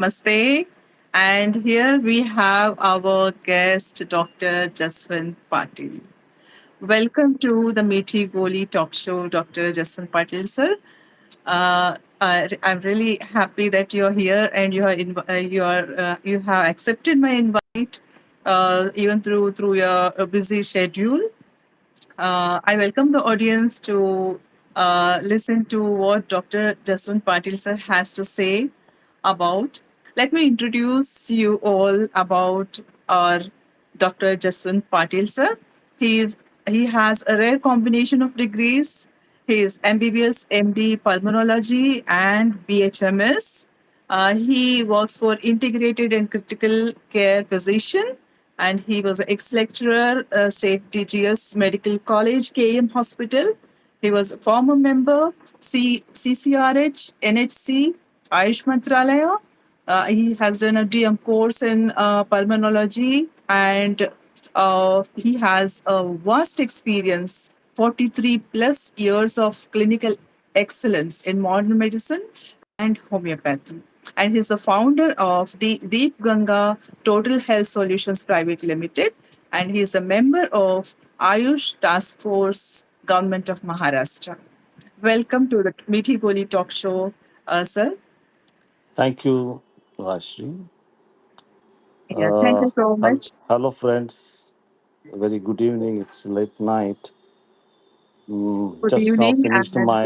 Namaste. And here we have our guest, Dr. Jaswant Patil. Welcome to the Meethi Goli talk show, Dr. Jaswant Patil, sir. I'm really happy that you're here and you have accepted my invite, even through your busy schedule. I welcome the audience to listen to what Dr. Jaswant Patil sir has to say about. Let me introduce you all about our Dr. Jaswant Patil sir. He is he has a rare combination of degrees. He is MBBS, MD, Pulmonology, and BHMS. He works for Integrated and Critical Care Physician, and he was an ex-lecturer, State DGS Medical College, KM Hospital. He was a former member, CCRH, NHC, AYUSH Mantralaya. He has done a DM course in pulmonology, and he has a vast experience, 43 plus years of clinical excellence in modern medicine and homeopathy. And he's the founder of Deep Ganga Total Health Solutions Private Limited, and he is a member of AYUSH Task Force, Government of Maharashtra. Welcome to the Meethi Goli Talk Show, sir. Thank you, Rashri. Yeah, thank you so much. Hello, friends. Very good evening. It's late night. Good Just now evening, finished and my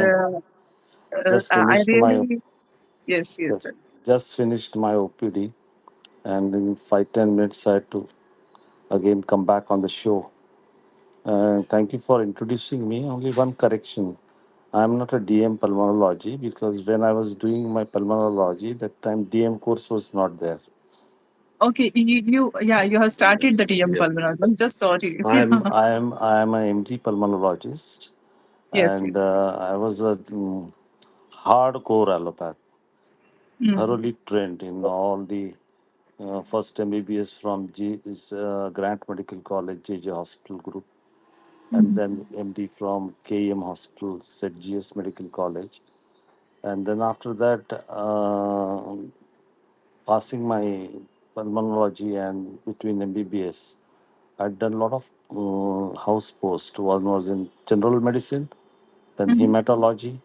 just I finished my really, yes, yes, yes sir. just finished my OPD, and in 5-10 minutes I had to again come back on the show. Thank you for introducing me. Only one correction. I'm not a DM pulmonology because when I was doing my pulmonology, that time DM course was not there. Okay, yeah, you have started the TM Yeah. Pulmonology. I'm just sorry. I am a MD pulmonologist, Yes, and yes, yes. I was a hardcore allopath, Mm-hmm. thoroughly trained in all the first MBBS from Grant Medical College, JJ Hospital Group, and then MD from KM Hospital, ZGS Medical College, and then after that, passing my pulmonology and between MBBS, I'd done a lot of house posts. One was in general medicine, then Mm-hmm. hematology.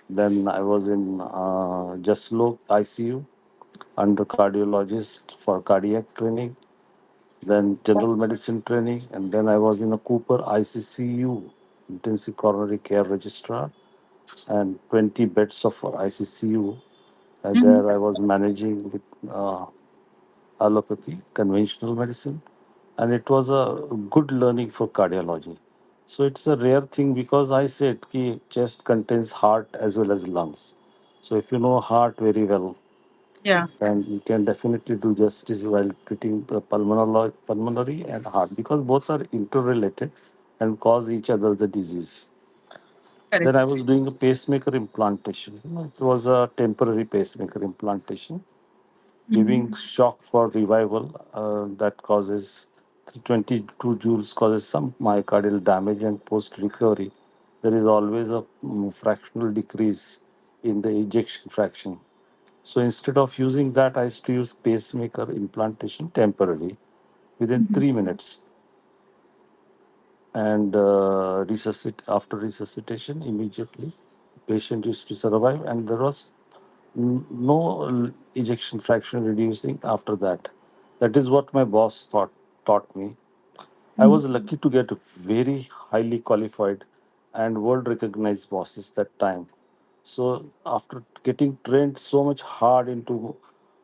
Then I was in Jaslok ICU under cardiologist for cardiac training. Then general medicine training, and then I was in a Cooper ICCU, intensive coronary care registrar, and 20 beds of ICCU. Mm-hmm. There I was managing with allopathy, conventional medicine, and it was a good learning for cardiology. So it's a rare thing because I said ki chest contains heart as well as lungs. So if you know heart very well, Yeah, then you can definitely do justice while treating the pulmonary and heart because both are interrelated and cause each other the disease. correct. Then I was doing a pacemaker implantation. It was a temporary pacemaker implantation Mm-hmm. giving shock for revival that causes 22 joules causes some myocardial damage, and post recovery there is always a fractional decrease in the ejection fraction. So instead of using that, I used to use pacemaker implantation temporarily within Mm-hmm. 3 minutes, and after resuscitation immediately the patient used to survive, and there was no ejection fraction reducing after that. That is what my boss taught me. I was lucky to get very highly qualified and world recognized bosses that time. So after getting trained so much hard into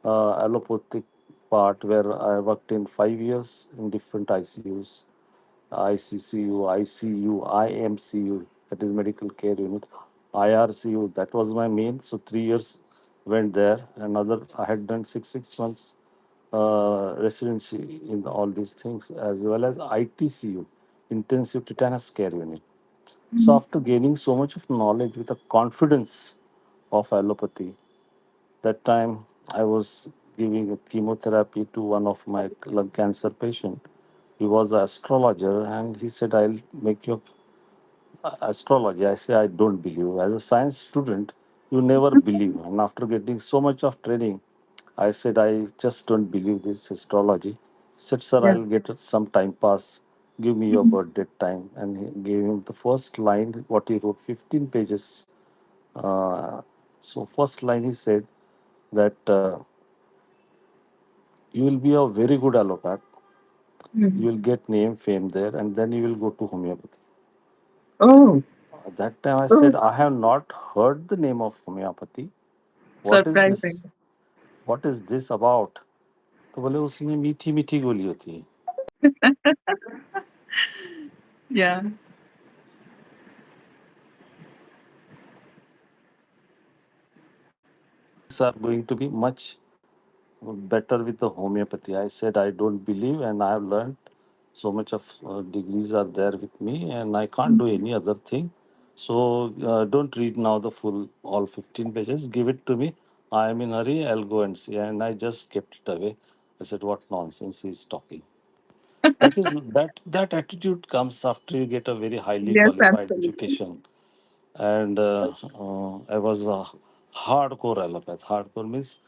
allopathic part, where I worked in 5 years in different ICUs, ICCU, ICU, IMCU, that is medical care unit, IRCU, that was my main. So 3 years went there. Another, I had done six months residency in all these things, as well as ITCU, intensive tetanus care unit. So Mm-hmm. after gaining so much of knowledge with the confidence of allopathy, that time I was giving a chemotherapy to one of my lung cancer patient. He was an astrologer, and he said, I'll make you astrology. I say, I don't believe. As a science student, you never believe. And after getting so much of training, I said, I just don't believe this astrology. He said, sir, Yeah. I'll get it some time pass. Give me your Mhm. birth date time. And he gave him the first line, what he wrote, 15 pages. Uh, so first line he said that you will be a very good allopath. You Mhm. will get name, fame there, and then you will go to homeopathy. Oh, At that time I so said, I have not heard the name of homeopathy. What is surprising. this? What is this about? तो बोले उसमें मीठी मीठी गोली होती है. Yeah. Things are going to be much better with the homeopathy. I said, I don't believe, and I have learned so much of degrees are there with me, and I can't do any other thing. So don't read now the full all 15 pages. Give it to me. I am in hurry. I'll go and see. And I just kept it away. I said, what nonsense he's talking. That attitude comes after you get a very highly Yes, qualified absolutely. education. And I was a hardcore allopath. Hardcore means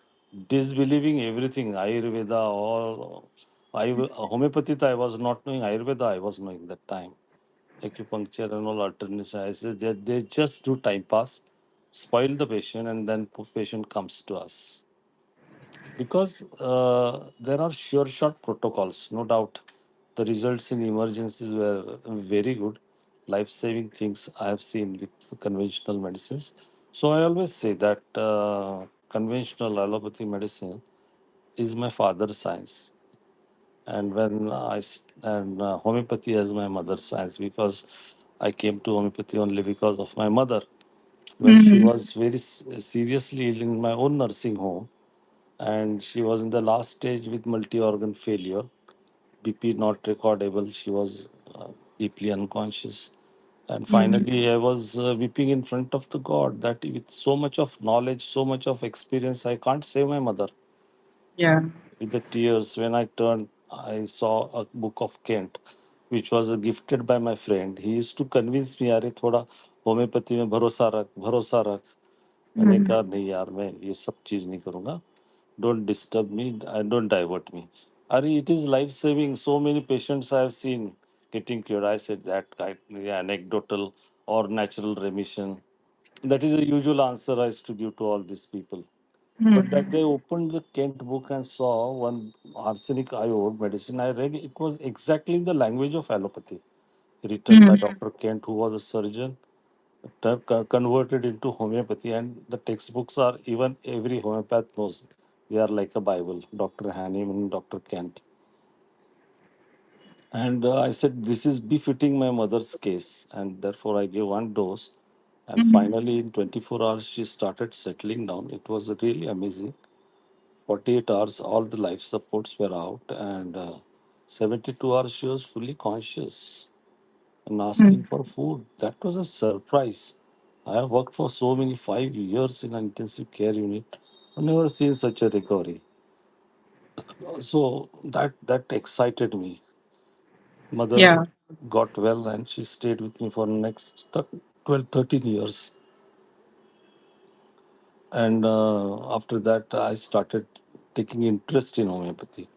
disbelieving everything. Ayurveda, all homeopathy. I was not knowing Ayurveda. I was knowing that time. Acupuncture and all alternative. I said they just do time pass, spoil the patient, and then patient comes to us because there are sure shot protocols, no doubt. The results in emergencies were very good, life saving things I have seen with conventional medicines. So I always say that conventional allopathy medicine is my father's science, and homeopathy is my mother's science because I came to homeopathy only because of my mother when she Hmm. was very seriously ill in my own nursing home, and she was in the last stage with multi-organ failure, BP not recordable. She was deeply unconscious. And Hmm. finally, I was weeping in front of the God that with so much of knowledge, so much of experience, I can't save my mother. Yeah. With the tears, when I turned, I saw a book of Kent, which was gifted by my friend. He used to convince me, अरे थोड़ा homeopathy में भरोसा रख, भरोसा रख. मैंने Hmm. कहा नहीं यार, मैं ये सब चीज़ नहीं करूँगा. Don't disturb me and don't divert me. Ari, it is life saving. So many patients I have seen getting cured. I said that kind, yeah, anecdotal or natural remission. That is the usual answer I used to give to all these people. But that Hmm. they opened the Kent book and saw one arsenic iode medicine, I read it was exactly in the language of allopathy, written by Hmm. Dr. Kent, who was a surgeon, converted into homeopathy, and the textbooks are even every homeopath knows they are like a Bible. Dr. Hahnemann and Dr. Kent. And I said, this is befitting my mother's case, and therefore I gave one dose. And Hmm. finally, in 24 hours, she started settling down. It was really amazing. 48 hours, all the life supports were out, and 72 hours, she was fully conscious and asking Hmm. for food. That was a surprise. I have worked for so many 5 years in an intensive care unit. I've never seen such a recovery. So that excited me. Mother Yeah. got well and she stayed with me for next 12, 13 years. And after that, I started taking interest in homeopathy.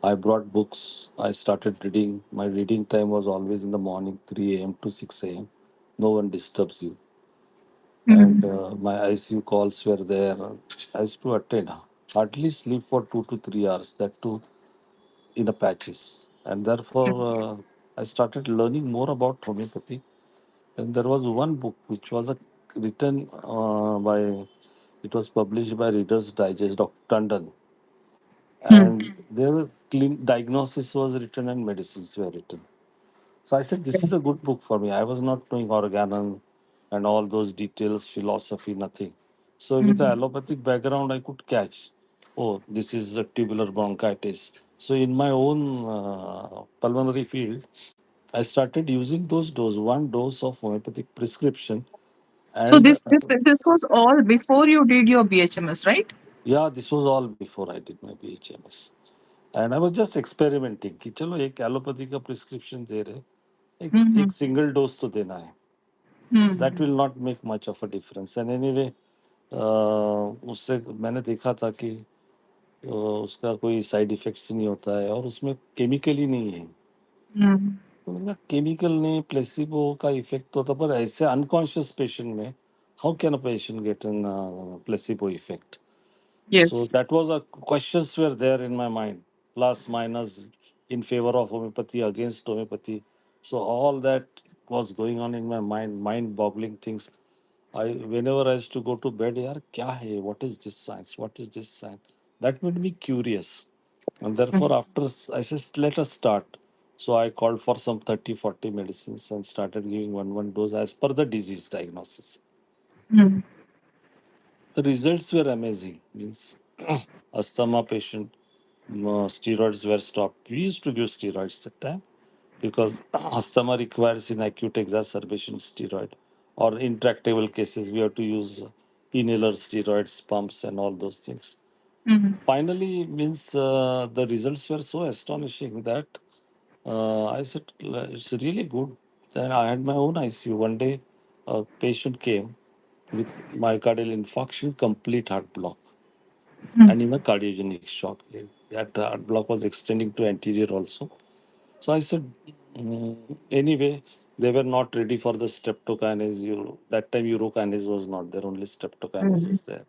I brought books. I started reading. My reading time was always in the morning, 3 a.m. to 6 a.m. No one disturbs you. And Hmm. my ICU calls were there. I used to attend, hardly sleep for 2 to 3 hours, that too in the patches. And therefore, I started learning more about homeopathy. And there was one book which was written it was published by Reader's Digest, Dr. Tandon. Hmm. And there were diagnosis was written and medicines were written. So I said, this Yeah. is a good book for me. I was not knowing organon and all those details, philosophy, nothing. So with the Hmm. allopathic background, I could catch, oh, this is a tubular bronchitis. So in my own pulmonary field, I started using those dose, one dose of homeopathic prescription. So And this was all before you did your BHMS, right? yeah, this was all before I did my BHMS. And I was just experimenting कि चलो एक allopathy का prescription दे रहे, एक Hmm. Single dose तो देना है. That Hmm. will not make much of a difference. And anyway, उससे मैंने देखा था कि उसका कोई साइड इफेक्ट्स नहीं होता है और उसमें केमिकल ही नहीं है। Mm. तो मैंने कहा केमिकल नहीं, प्लेसिबो का इफेक्ट होता, पर ऐसे अनकॉन्शियस पेशेंट में how can a patient get an placebo effect? So Yes. that was a questions were there in my mind, plus minus in favor of homeopathy, against homeopathy. So all that was going on in my mind, mind-boggling things. I whenever I used to go to bed, yaar, kya hai? What is this science? What is this science? That made me curious, and therefore after I said let us start. So I called for some 30, 40 medicines and started giving one dose as per the disease diagnosis. Mm. The results were amazing. Means asthma patient, steroids were stopped. We used to give steroids that time because asthma requires in acute exacerbation steroid, or intractable cases we have to use inhaler steroids, pumps, and all those things. Mm. Finally, means the results were so astonishing that I said it's really good. Then I had my own ICU. One day, a patient came with myocardial infarction, complete heart block, Mm. and in a cardiogenic shock. That heart block was extending to anterior also. So I said, anyway, they were not ready for the streptokinase. That time urokinase was not there, only streptokinase Mm. was there.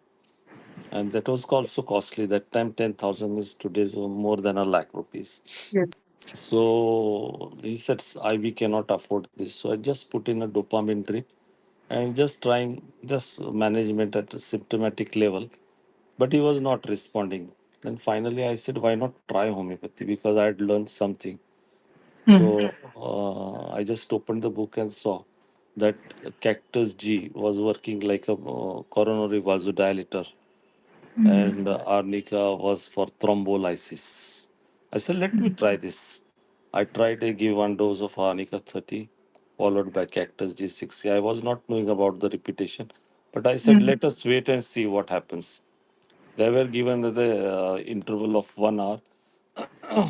And that was also costly. That time 10,000 is today's more than a lakh rupees. Yes. So he said, we cannot afford this. So I just put in a dopamine drip and just trying just management at a symptomatic level, but he was not responding. Then finally I said, why not try homeopathy? Because I had learned something. Mm. So I just opened the book and saw that Cactus G was working like a coronary vasodilator, Mm. and arnica was for thrombolysis. I said, let me try this. I tried to give one dose of arnica 30, followed by cactus G60. I was not knowing about the repetition, but I said, Mm. let us wait and see what happens. They were given the interval of 1 hour,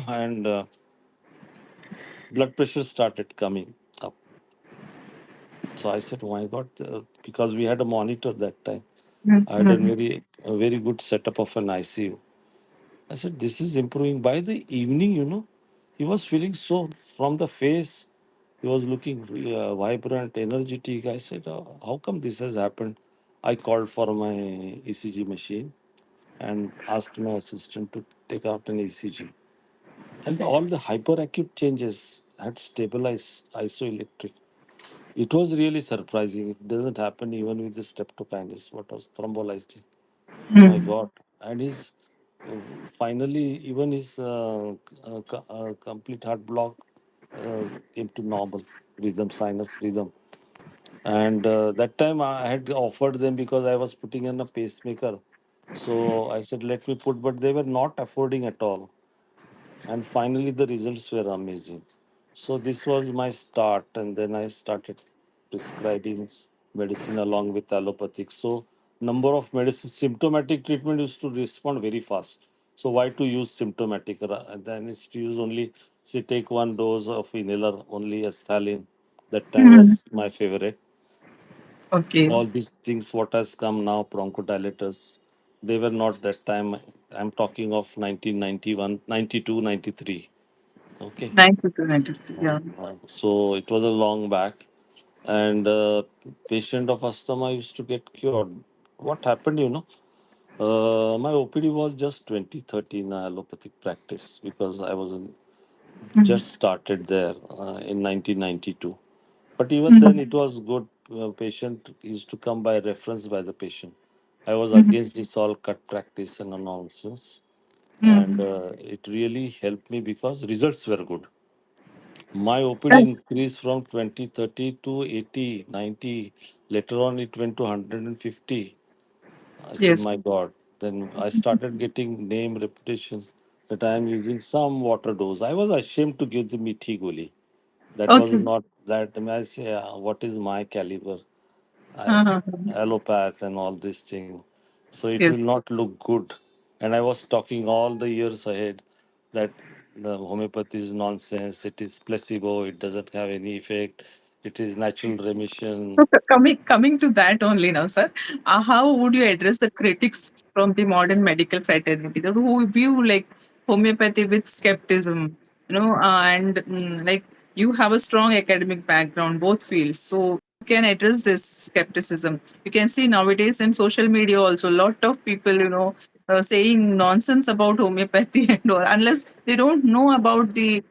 and blood pressure started coming up. So I said, "Oh my God," because we had a monitor that time. Mm. I had Mm. a very good setup of an ICU. I said, this is improving. By the evening, he was feeling so from the face. He was looking vibrant, energetic. I said, how come this has happened? I called for my ECG machine and asked my assistant to take out an ECG. And all the hyperacute changes had stabilized isoelectric. It was really surprising. It doesn't happen even with the streptokinase, what was thrombolysis. Oh my Mm. God. And his uh, finally, even his complete heart block came to normal rhythm, sinus rhythm. And that time I had offered them because I was putting in a pacemaker. So I said, let me put, but they were not affording at all. And finally, the results were amazing. So this was my start, and then I started prescribing medicine along with allopathic. So number of medicine symptomatic treatment used to respond very fast. So why to use symptomatic? And then it's to use only say take one dose of inhaler only as thalin. That time Mm. was my favorite. Okay. All these things what has come now, bronchodilators, they were not that time. I'm talking of 1991, 92, 93. Okay. 92, 93. Yeah. So it was a long back, and patient of asthma used to get cured. What happened, my OPD was just 2013 allopathic practice because I was Mm. just started there in 1992. But even then, Mm. it was good. Patient used to come by reference by the patient. I was Mm. against this all cut practice and nonsense, and Mm. it really helped me because results were good. My OPD Right. increased from 20, 30 to 80, 90. Later on, it went to 150. I said, Yes. my God. Then I started getting name reputation that I am using some water dose. I was ashamed to give the mithi goli. That was Okay. not that. I mean, I say, what is my caliber? I Uh-huh. allopath and all this thing. So it will Yes. not look good. And I was talking all the years ahead that the homeopathy is nonsense. It is placebo. It doesn't have any effect. It is natural remission. So coming to that only now, sir, how would you address the critics from the modern medical fraternity who view like homeopathy with skepticism? And like you have a strong academic background, both fields, so you can address this skepticism. You can see nowadays in social media also, a lot of people, saying nonsense about homeopathy and all, unless they don't know about the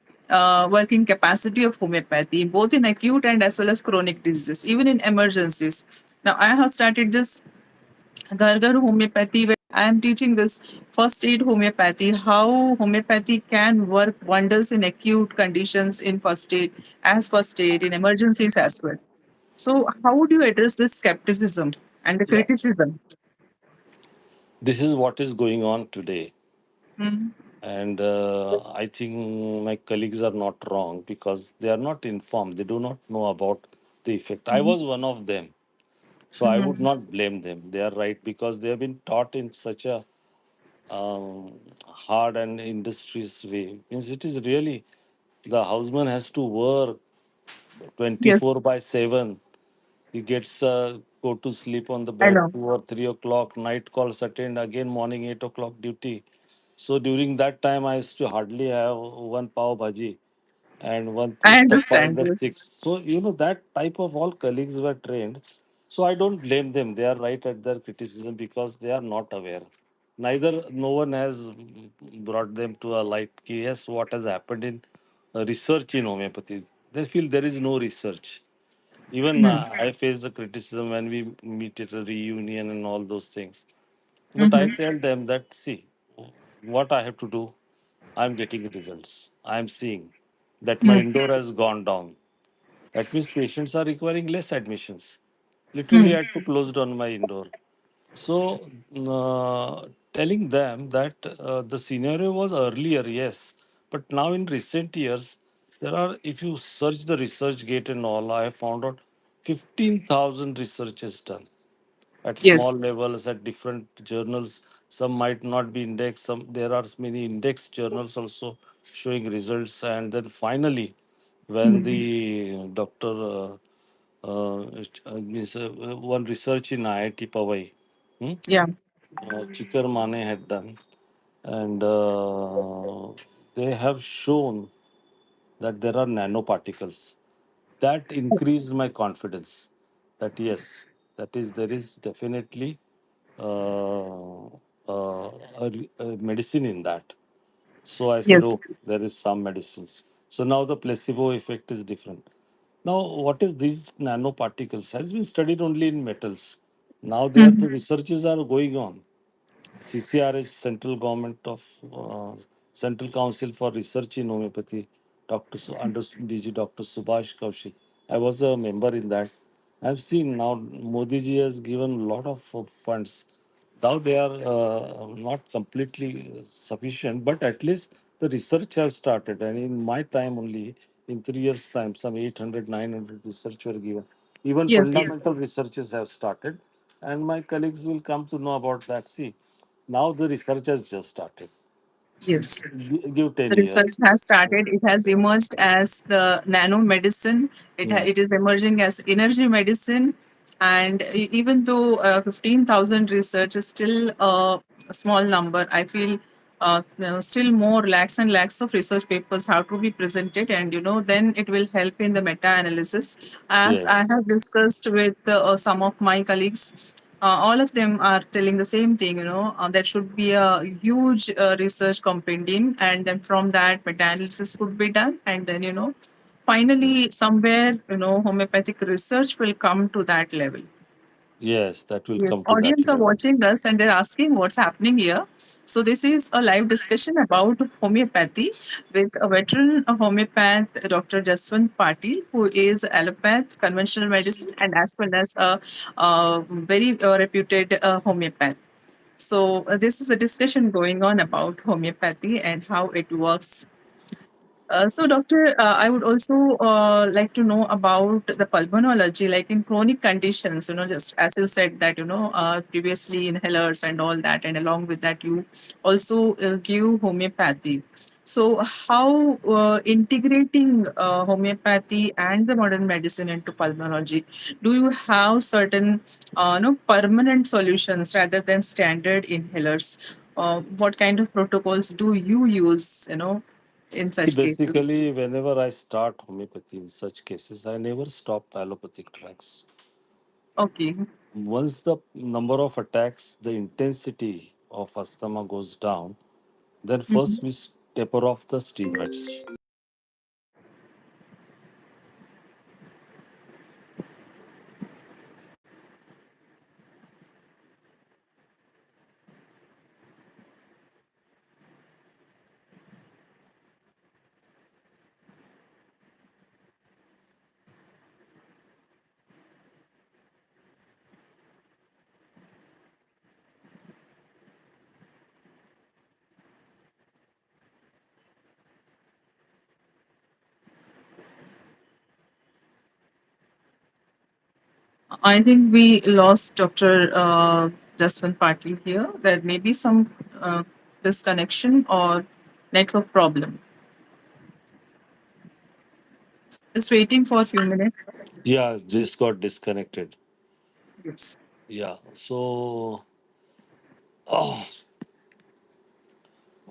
working capacity of homeopathy, both in acute and as well as chronic diseases, even in emergencies. Now, I have started this Gargar homeopathy where I am teaching this first aid homeopathy, how homeopathy can work wonders in acute conditions in first aid, in emergencies as well. So, how would you address this skepticism and the Yeah. criticism? This is what is going on today. Mhm. And I think my colleagues are not wrong because they are not informed. They do not know about the effect. I Mhm. was one of them. So I would Mhm. not blame them. They are right because they have been taught in such a hard and industrious way. Means it is really the houseman has to work Yes, 24 by 7. He gets go to sleep on the I bed know. 2 or 3 o'clock. Night calls attend again. Morning 8 o'clock duty. So during that time, I used to hardly have one pav bhaji and one I uttappa in understand the this. sticks. So that type of all colleagues were trained. So I don't blame them. They are right at their criticism because they are not aware. Neither no one has brought them to a light. Yes, what has happened in research in homeopathy? They feel there is no research. Even Mhm. I face the criticism when we meet at a reunion and all those things. But I Mhm. tell them that, see, what I have to do, I'm getting results. I'm seeing that my Mhm. indoor has gone down. That means patients are requiring less admissions. Literally, Mhm. I had to close down my indoor. So, telling them that the scenario was earlier, yes, but now in recent years, there are, if you search the research gate and all, I have found out 15,000 researches done at small Yes. levels at different journals. Some might not be indexed. Some there are many index journals also showing results. And then finally, when Mhm. the doctor means one research in IIT Powai, hmm, Yeah. Chikar Mane had done, and they have shown that there are nanoparticles that Yes. increased my confidence that yes, that is there is definitely uh, a medicine in that. So I said, Yes. okay, there is some medicines. So now the placebo effect is different. Now, what is these nanoparticles has been studied only in metals. Now there Mhm. the researches are going on. CCRH, Central Government of Central Council for Research in Homeopathy, under DG Dr. Subhash Kaushik. I was a member in that. I've seen now Modi ji has given a lot of funds. Though they are not completely sufficient, but at least the research has started. And in my time only, in 3 years' time, some 800, 900 research were given. Even Yes. Yes. fundamental researches have started. And my colleagues will come to know about that. See, now the research has just started. Yes. Give The 10 years. research has started. It has emerged as the nano medicine. Hmm. It is emerging as energy medicine. And even though 15,000 research is still a small number, I feel still more lakhs and lakhs of research papers have to be presented, and then it will help in the meta analysis. As I Yes. have discussed with some of my colleagues, all of them are telling the same thing. There should be a huge research compendium, and then from that meta-analysis could be done, and then finally somewhere homeopathic research will come to that level. Yes, that will Yes, come to that audience are level. watching us and they're asking what's happening here. So this is a live discussion about homeopathy with a veteran homeopath, Dr. Jaswant Patil, who is allopath, conventional medicine, and as well as a very reputed homeopath. So this is a discussion going on about homeopathy and how it works. So, doctor, I would also like to know about the pulmonology, like in chronic conditions, just as you said that, previously inhalers and all that, and along with that, you also give homeopathy. So, how integrating homeopathy and the modern medicine into pulmonology? Do you have certain, no, permanent solutions rather than standard inhalers? What kind of protocols do you use? In See, such cases. basically, whenever I start homeopathy in such cases, I never stop allopathic tracks. Okay. Once the number of attacks, the intensity of asthma goes down, then first Mhm. we taper off the steroids. I think we lost Dr. Jaswant Patil here. There may be some disconnection or network problem. Just waiting for a few minutes. Yeah, just got disconnected. Yes. Yeah, so oh,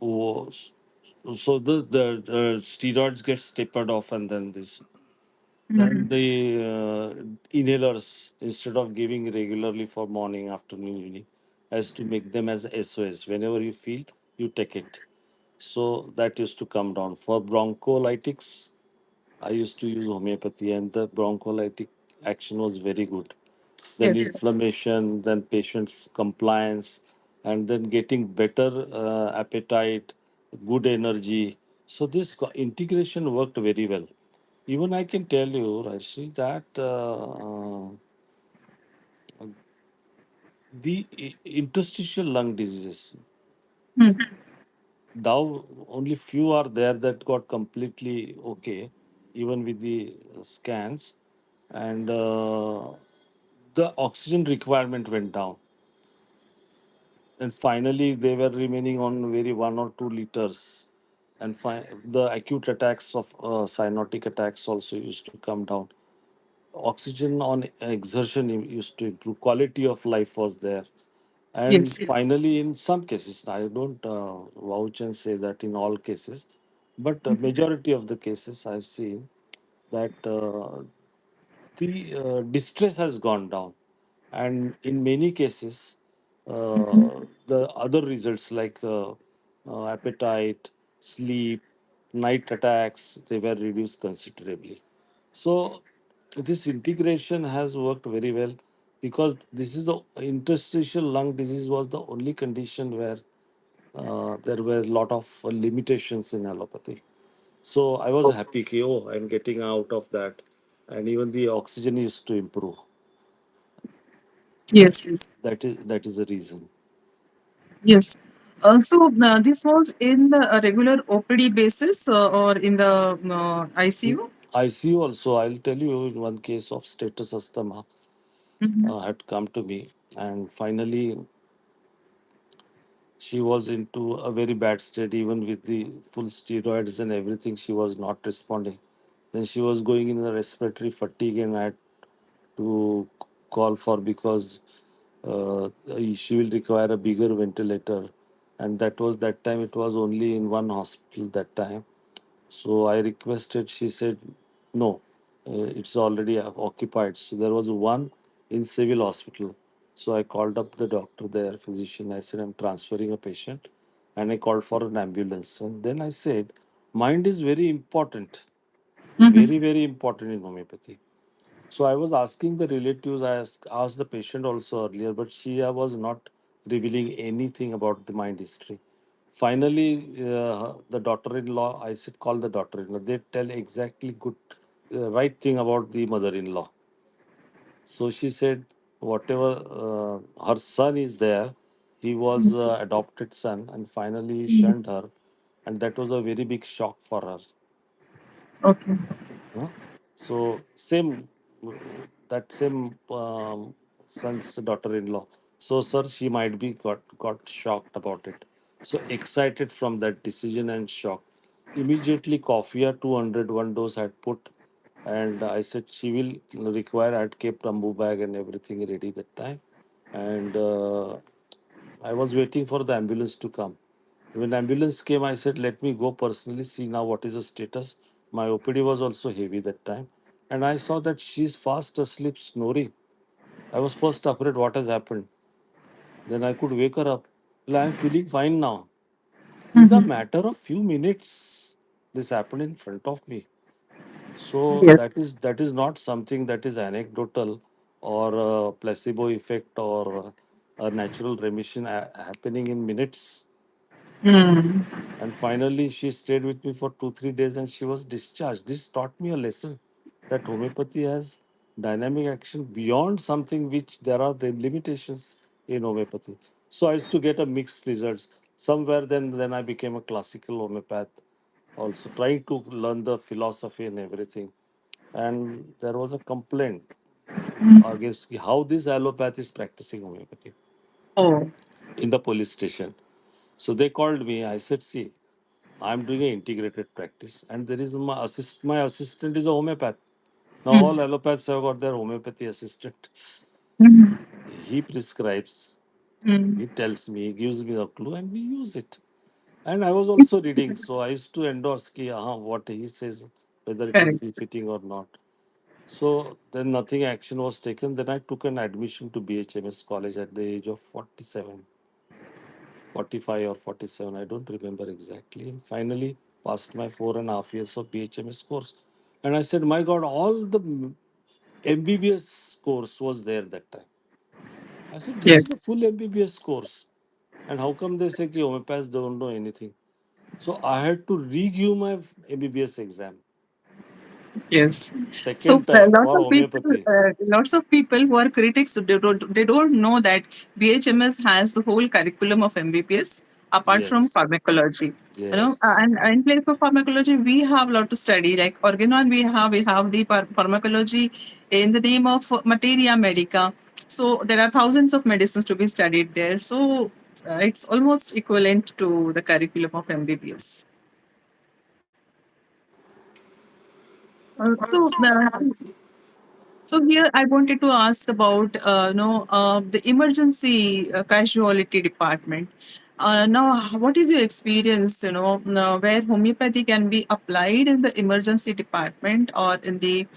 oh, so the steroids gets tapered off, and then this. Then Mhm. the inhalers, instead of giving regularly for morning, afternoon, evening, has to make them as SOS. Whenever you feel, you take it. So that used to come down. For broncholytics, I used to use homeopathy, and the broncholytic action was very good. Then Yes. inflammation, then patient's compliance, and then getting better appetite, good energy. So this integration worked very well. Even I can tell you, Rashmi, that the interstitial lung diseases, Hmm. now only few are there that got completely okay, even with the scans, and the oxygen requirement went down. And finally, they were remaining on very 1 or 2 liters. And the acute attacks of cyanotic attacks also used to come down. Oxygen on exertion used to improve. Quality of life was there. And Yes. finally, in some cases, I don't vouch and say that in all cases, but majority of the cases I've seen that the distress has gone down, and in many cases, Mhm. the other results like appetite, sleep, night attacks, they were reduced considerably. So this integration has worked very well because this is the interstitial lung disease was the only condition where there were a lot of limitations in allopathy. So I was happy, कि, oh, I'm getting out of that, and even the oxygen is to improve. Yes. Yes. That is the reason. Yes. So this was in the regular OPD basis or in the In ICU? ICU also, I'll tell you in one case of status asthma Mhm. had come to me, and finally she was into a very bad state, even with the full steroids and everything. She was not responding. Then she was going in a respiratory fatigue, and I had to call for because she will require a bigger ventilator, and that time it was only in one hospital that time. So I requested. She said no, it's already occupied. So there was one in civil hospital. So I called up the doctor there, physician. I said I'm transferring a patient, and I called for an ambulance. And then I said, mind is very important, Mhm. very important in homeopathy. So I was asking the relatives, asked the patient also earlier, but she was not revealing anything about the mind history. Finally, the daughter-in-law, I said, call the daughter-in-law. They tell exactly good, right thing about the mother-in-law. So she said, whatever her son is there, he was adopted son, and finally Mhm. shunned her, and that was a very big shock for her. Okay. Huh? So same that same son's daughter-in-law. So sir, she might be got shocked about it. So excited from that decision and shocked. Immediately, coffee 200 one dose had put, and I said she will require. I had kept Ambu bag and everything ready that time, and I was waiting for the ambulance to come. When ambulance came, I said, "Let me go personally see now what is the status." My OPD was also heavy that time, and I saw that she's fast asleep, snoring. I was first afraid what has happened. Then I could wake her up. Well, I'm feeling fine now. In the Mhm. matter of few minutes, this happened in front of me. So Yes. that is not something that is anecdotal or a placebo effect or a natural remission happening in minutes. Mm. And finally, she stayed with me for 2 3 days, and she was discharged. This taught me a lesson that homeopathy has dynamic action beyond something which there are limitations in homeopathy. So I used to get a mixed results. Somewhere then I became a classical homeopath, also trying to learn the philosophy and everything. And there was a complaint against how this allopath is practicing homeopathy Oh, in the police station. So they called me. I said, see, I'm doing an integrated practice, and there is my assistant is a homeopath. Now all mm. allopaths have got their homeopathy assistant. Mhm. He prescribes, Mm. he tells me, he gives me the clue, and we use it. And I was also reading, so I used to endorse what he says, whether it is Correct. befitting or not. So then nothing action was taken. Then I took an admission to BHMS college at the age of 47, 45 or 47. I don't remember exactly. And finally passed my 4.5 years of BHMS course. And I said, my God, all the MBBS course was there that time. I said, this is a Yes. full MBBS course. And how come they say that homeopaths don't know anything? So I had to re-give my MBBS exam Yes. So second time lots for of people, homeopathy. who are critics, they don't know that BHMS has the whole curriculum of MBBS apart from Yes, pharmacology. yes. And in place of pharmacology, we have a lot to study. Like organon, we have the pharmacology in the name of materia medica. So there are thousands of medicines to be studied there. So it's almost equivalent to the curriculum of MBBS. So here I wanted to ask about the emergency casualty department. Now, what is your experience? Where homeopathy can be applied in the emergency department or in the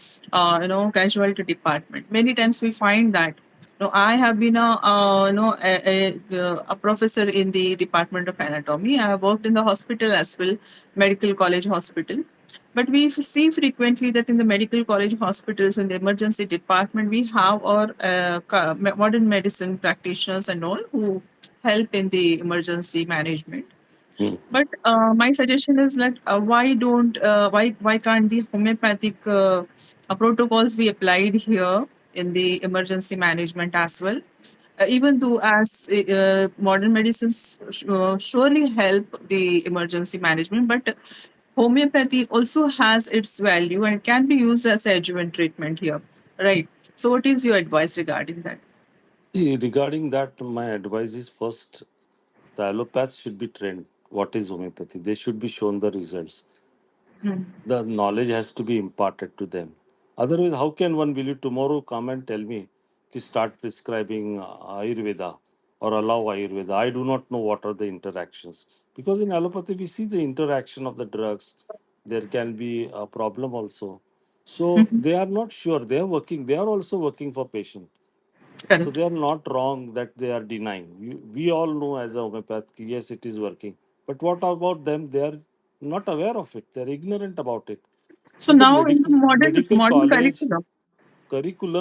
casualty department. Many times we find that. I have been a professor in the Department of Anatomy. I have worked in the hospital as well, medical college hospital. But we see frequently that in the medical college hospitals, in the emergency department, we have our modern medicine practitioners and all who help in the emergency management. Hmm. But my suggestion is that why can't the homeopathic protocols be applied here in the emergency management as well? Even though as modern medicines surely help the emergency management, but homeopathy also has its value and can be used as adjuvant treatment here, right? So, what is your advice regarding that? See, regarding that, my advice is first, the allopaths should be trained. What is homeopathy? They should be shown the results. Mm. The knowledge has to be imparted to them. Otherwise, how can one will you tomorrow come and tell me to start prescribing Ayurveda or allow Ayurveda? I do not know what are the interactions. Because in allopathy, we see the interaction of the drugs. There can be a problem also. So Mhm. they are not sure. They are working. They are also working for patient. So Correct. they are not wrong that they are denying. We all know as a homeopath, yes, it is working. But what about them? They are not aware of it. They are ignorant about it. So In the now in the medical modern medical modern college curriculum,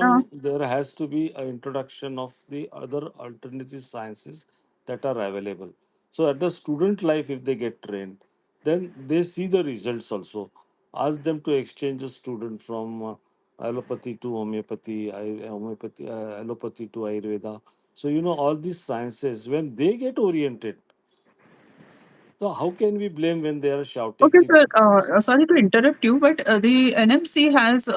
uh, curriculum, there has to be an introduction of the other alternative sciences that are available. So at the student life, if they get trained, then they see the results also. Ask them to exchange a student from allopathy to homeopathy, allopathy to Ayurveda. So all these sciences, when they get oriented, So how can we blame when they are shouting? Okay, Ki, sir. Sorry to interrupt you, but the NMC has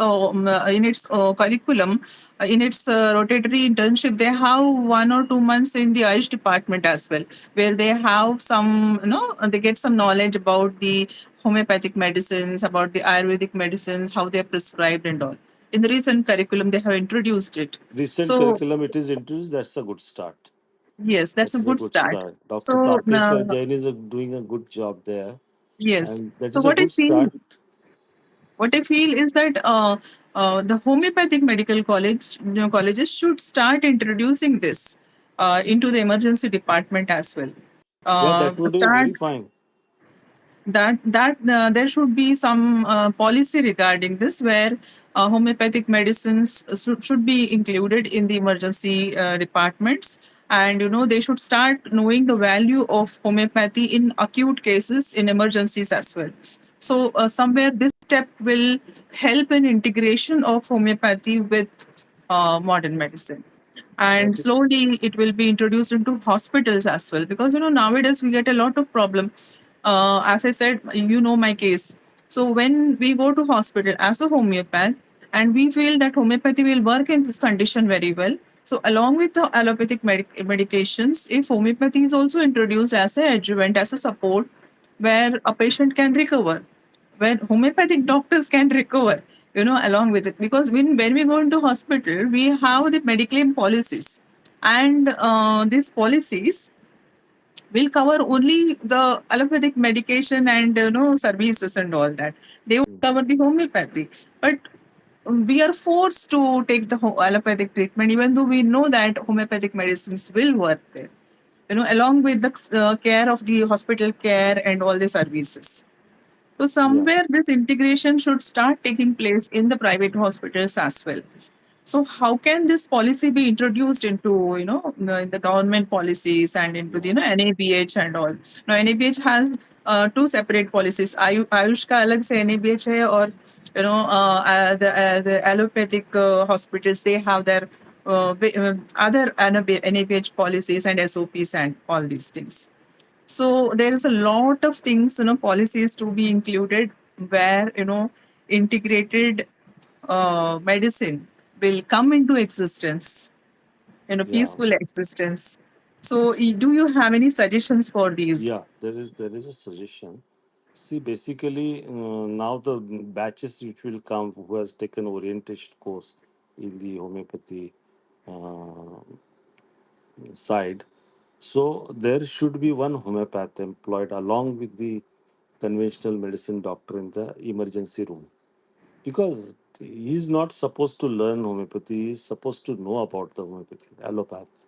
in its curriculum, in its rotatory internship, they have 1 or 2 months in the AYUSH department as well, where they have some, they get some knowledge about the homeopathic medicines, about the Ayurvedic medicines, how they are prescribed and all. In the recent curriculum, they have introduced it. recent So curriculum it is introduced. That's a good start. yes, that's a That's a good good start. start. Dr. So Tarkeshwar Jain is doing a good job there, yes. and that So is a what I good see, start. what I feel is that the homeopathic medical colleges should start introducing this into the emergency department as well. Yeah, that would be Start very fine. that there should be some policy regarding this, where homeopathic medicines should be included in the emergency departments, and they should start knowing the value of homeopathy in acute cases, in emergencies as well. So somewhere this step will help in integration of homeopathy with modern medicine, and That is, slowly it will be introduced into hospitals as well, because nowadays we get a lot of problem. As I said, my case. So when we go to hospital as a homeopath, and we feel that homeopathy will work in this condition very well, so along with the allopathic medications, if homeopathy is also introduced as a adjuvant, as a support, where a patient can recover, where homeopathic doctors can recover, along with it. Because when we go into hospital, we have the mediclaim policies, and these policies will cover only the allopathic medication and services and all that. They will cover the homeopathy, but we are forced to take the allopathic treatment, even though we know that homeopathic medicines will work there. Along with the care of the hospital care and all the services. So yeah. somewhere this integration should start taking place in the private hospitals as well. So how can this policy be introduced into the government policies and into the Yeah. NABH and all? Now NABH has two separate policies. Ayush का अलग से NABH है, और the allopathic hospitals, they have their other NABH policies and SOPs and all these things. So there is a lot of things, policies to be included, where integrated medicine will come into existence, Yeah. peaceful existence. So do you have any suggestions for these? Yeah, there is a suggestion. See, basically, now the batches which will come who has taken orientation course in the homeopathy uh, side. So there should be one homeopath employed along with the conventional medicine doctor in the emergency room, because he is not supposed to learn homeopathy. He is supposed to know about the homeopathy allopath.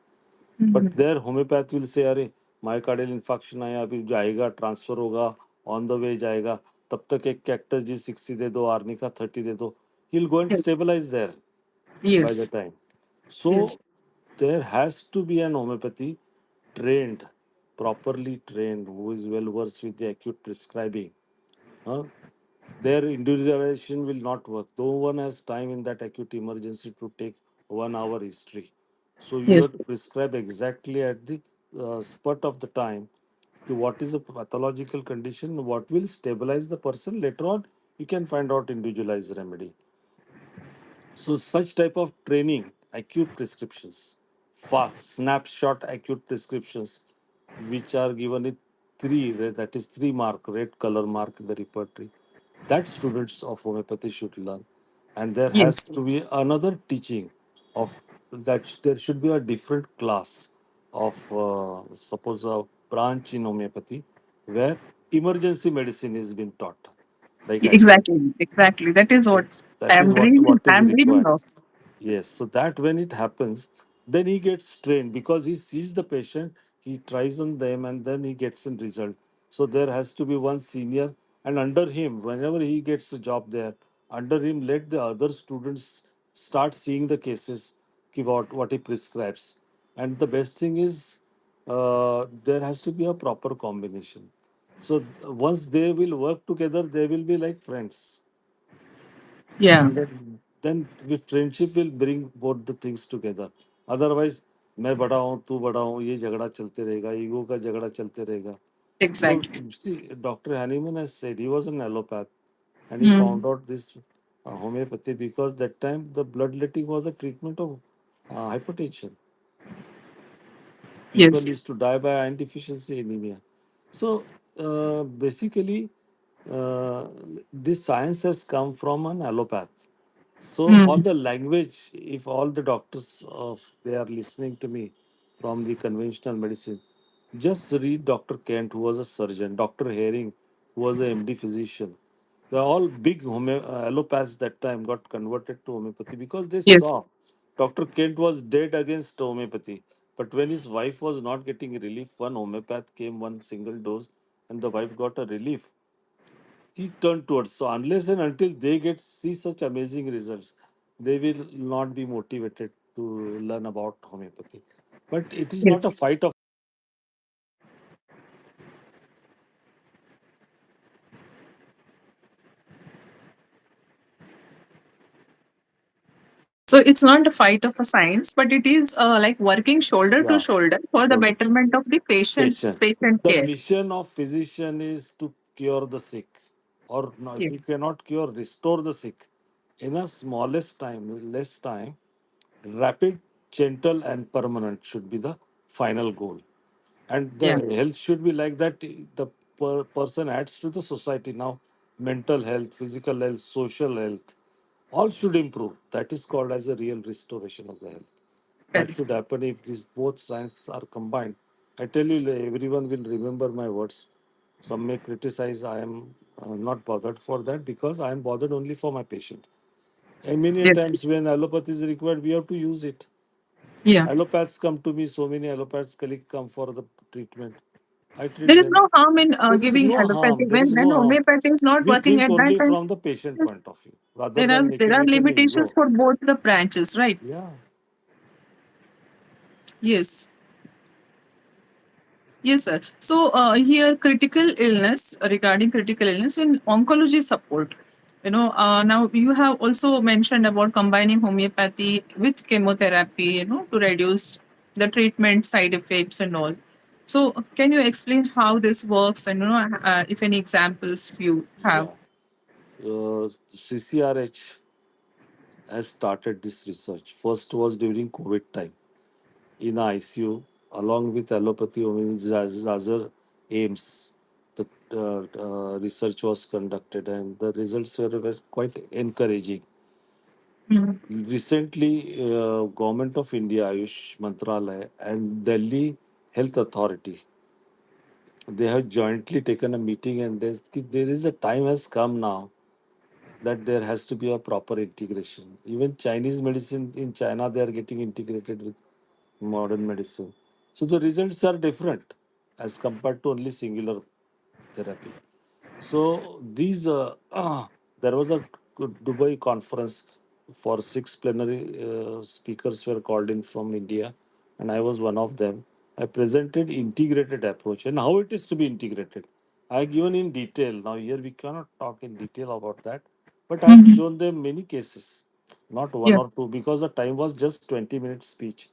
But Mhm. There homeopath will say अरे myocardial infection आया, अभी जाएगा, transfer होगा, on the way जाएगा, तब तक एक cactus जी 60 दे दो, आर्निका 30 दे दो, he will go and Yes, stabilise there by the yes, time. So yes, there has to be an homeopathy trained, properly trained, who is well versed with the acute prescribing. Huh? Their individualization will not work. No one has time in that acute emergency to take 1 hour history. So you yes, have to prescribe exactly at the spot of the time to what is the pathological condition, what will stabilize the person. Later on, you can find out individualized remedy. So such type of training, acute prescriptions, fast snapshot acute prescriptions, which are given in that is 3 mark, red color mark in the repertory, that students of homeopathy should learn. And there has yes. to be another teaching of that there should be a different class of suppose a branch in homeopathy where emergency medicine is being taught, like I said. Exactly, exactly. That is what Yes, that is I'm what dreaming. is I'm dreaming required. of. Yes, so that when it happens, then he gets trained because he sees the patient, he tries on them, and then he gets a result. So there has to be one senior, and under him, whenever he gets a job there, under him, let the other students start seeing the cases, what he prescribes. And the best thing is, there has to be a proper combination. So once they will work together, they will be like friends, Yeah. and then with friendship will bring both the things together. Otherwise, मैं बड़ा हूँ तू बड़ा हूँ, ये झगड़ा चलते रहेगा, ईगो का झगड़ा चलते रहेगा. So Exactly. see, Dr. Hahnemann has said he was an allopath and he Hmm. found out this homeopathy because that time the bloodletting was a treatment of hypertension. People Yes. used to die by iron deficiency anemia. So basically, uh, this science has come from an allopath. So Hmm. on the language, if all the doctors of they are listening to me from the conventional medicine, just read Dr. Kent, who was a surgeon, Dr. Herring, who was a MD physician. They're all big allopaths that time got converted to homeopathy because they Yes. saw Dr. Kent was dead against homeopathy. But when his wife was not getting relief, one homeopath came, one single dose, and the wife got a relief. He turned towards. So unless and until they get see such amazing results, they will not be motivated to learn about homeopathy. But it is not a Yes. fight of So it's not a fight of a science, but it is like working shoulder to yeah. shoulder for the So betterment of the patient. patient The care. mission of physician is to cure the sick, or no, if you Yes. cannot cure, restore the sick in a smallest time, less time. Rapid, gentle, and permanent should be the final goal. And Yeah. the health should be like that. The person adds to the society now. Mental health, physical health, social health, all should improve. That is called as a real restoration of the health. That Correct. should happen if these both sciences are combined. I tell you, everyone will remember my words. Some may criticize. I am not bothered for that because I am bothered only for my patient. And many Yes. times when allopathy is required, we have to use it. Yeah. Allopaths come to me. So many allopaths colleagues come for the treatment. I treat There is them. no harm in There is giving no allopathy harm. There is when no harm. homeopathy is not We working think at that only time. from the patient Yes. point of view rather than There making are it an limitations ego. for both the branches, right? Yeah, Yes. Yes, sir. So here, critical illness regarding critical illness in oncology support. Now you have also mentioned about combining homeopathy with chemotherapy. To reduce the treatment side effects and all. So can you explain how this works and if any examples you have? yeah. CCRH has started this research. First was during COVID time in ICU, along with allopathy, other aims. The research was conducted, and the results were quite encouraging. Mhm. Recently, Government of India, AYUSH Mantralaya, and Delhi Health Authority, they have jointly taken a meeting, and there is a time has come now that there has to be a proper integration. Even Chinese medicine in China, they are getting integrated with modern medicine. So the results are different as compared to only singular therapy. So these, there was a Dubai conference for six plenary speakers were called in from India, and I was one of them. I presented integrated approach and how it is to be integrated. I given in detail. Now here we cannot talk in detail about that, but I had Mhm. shown them many cases, not one Yeah. or two, because the time was just 20 minutes speech,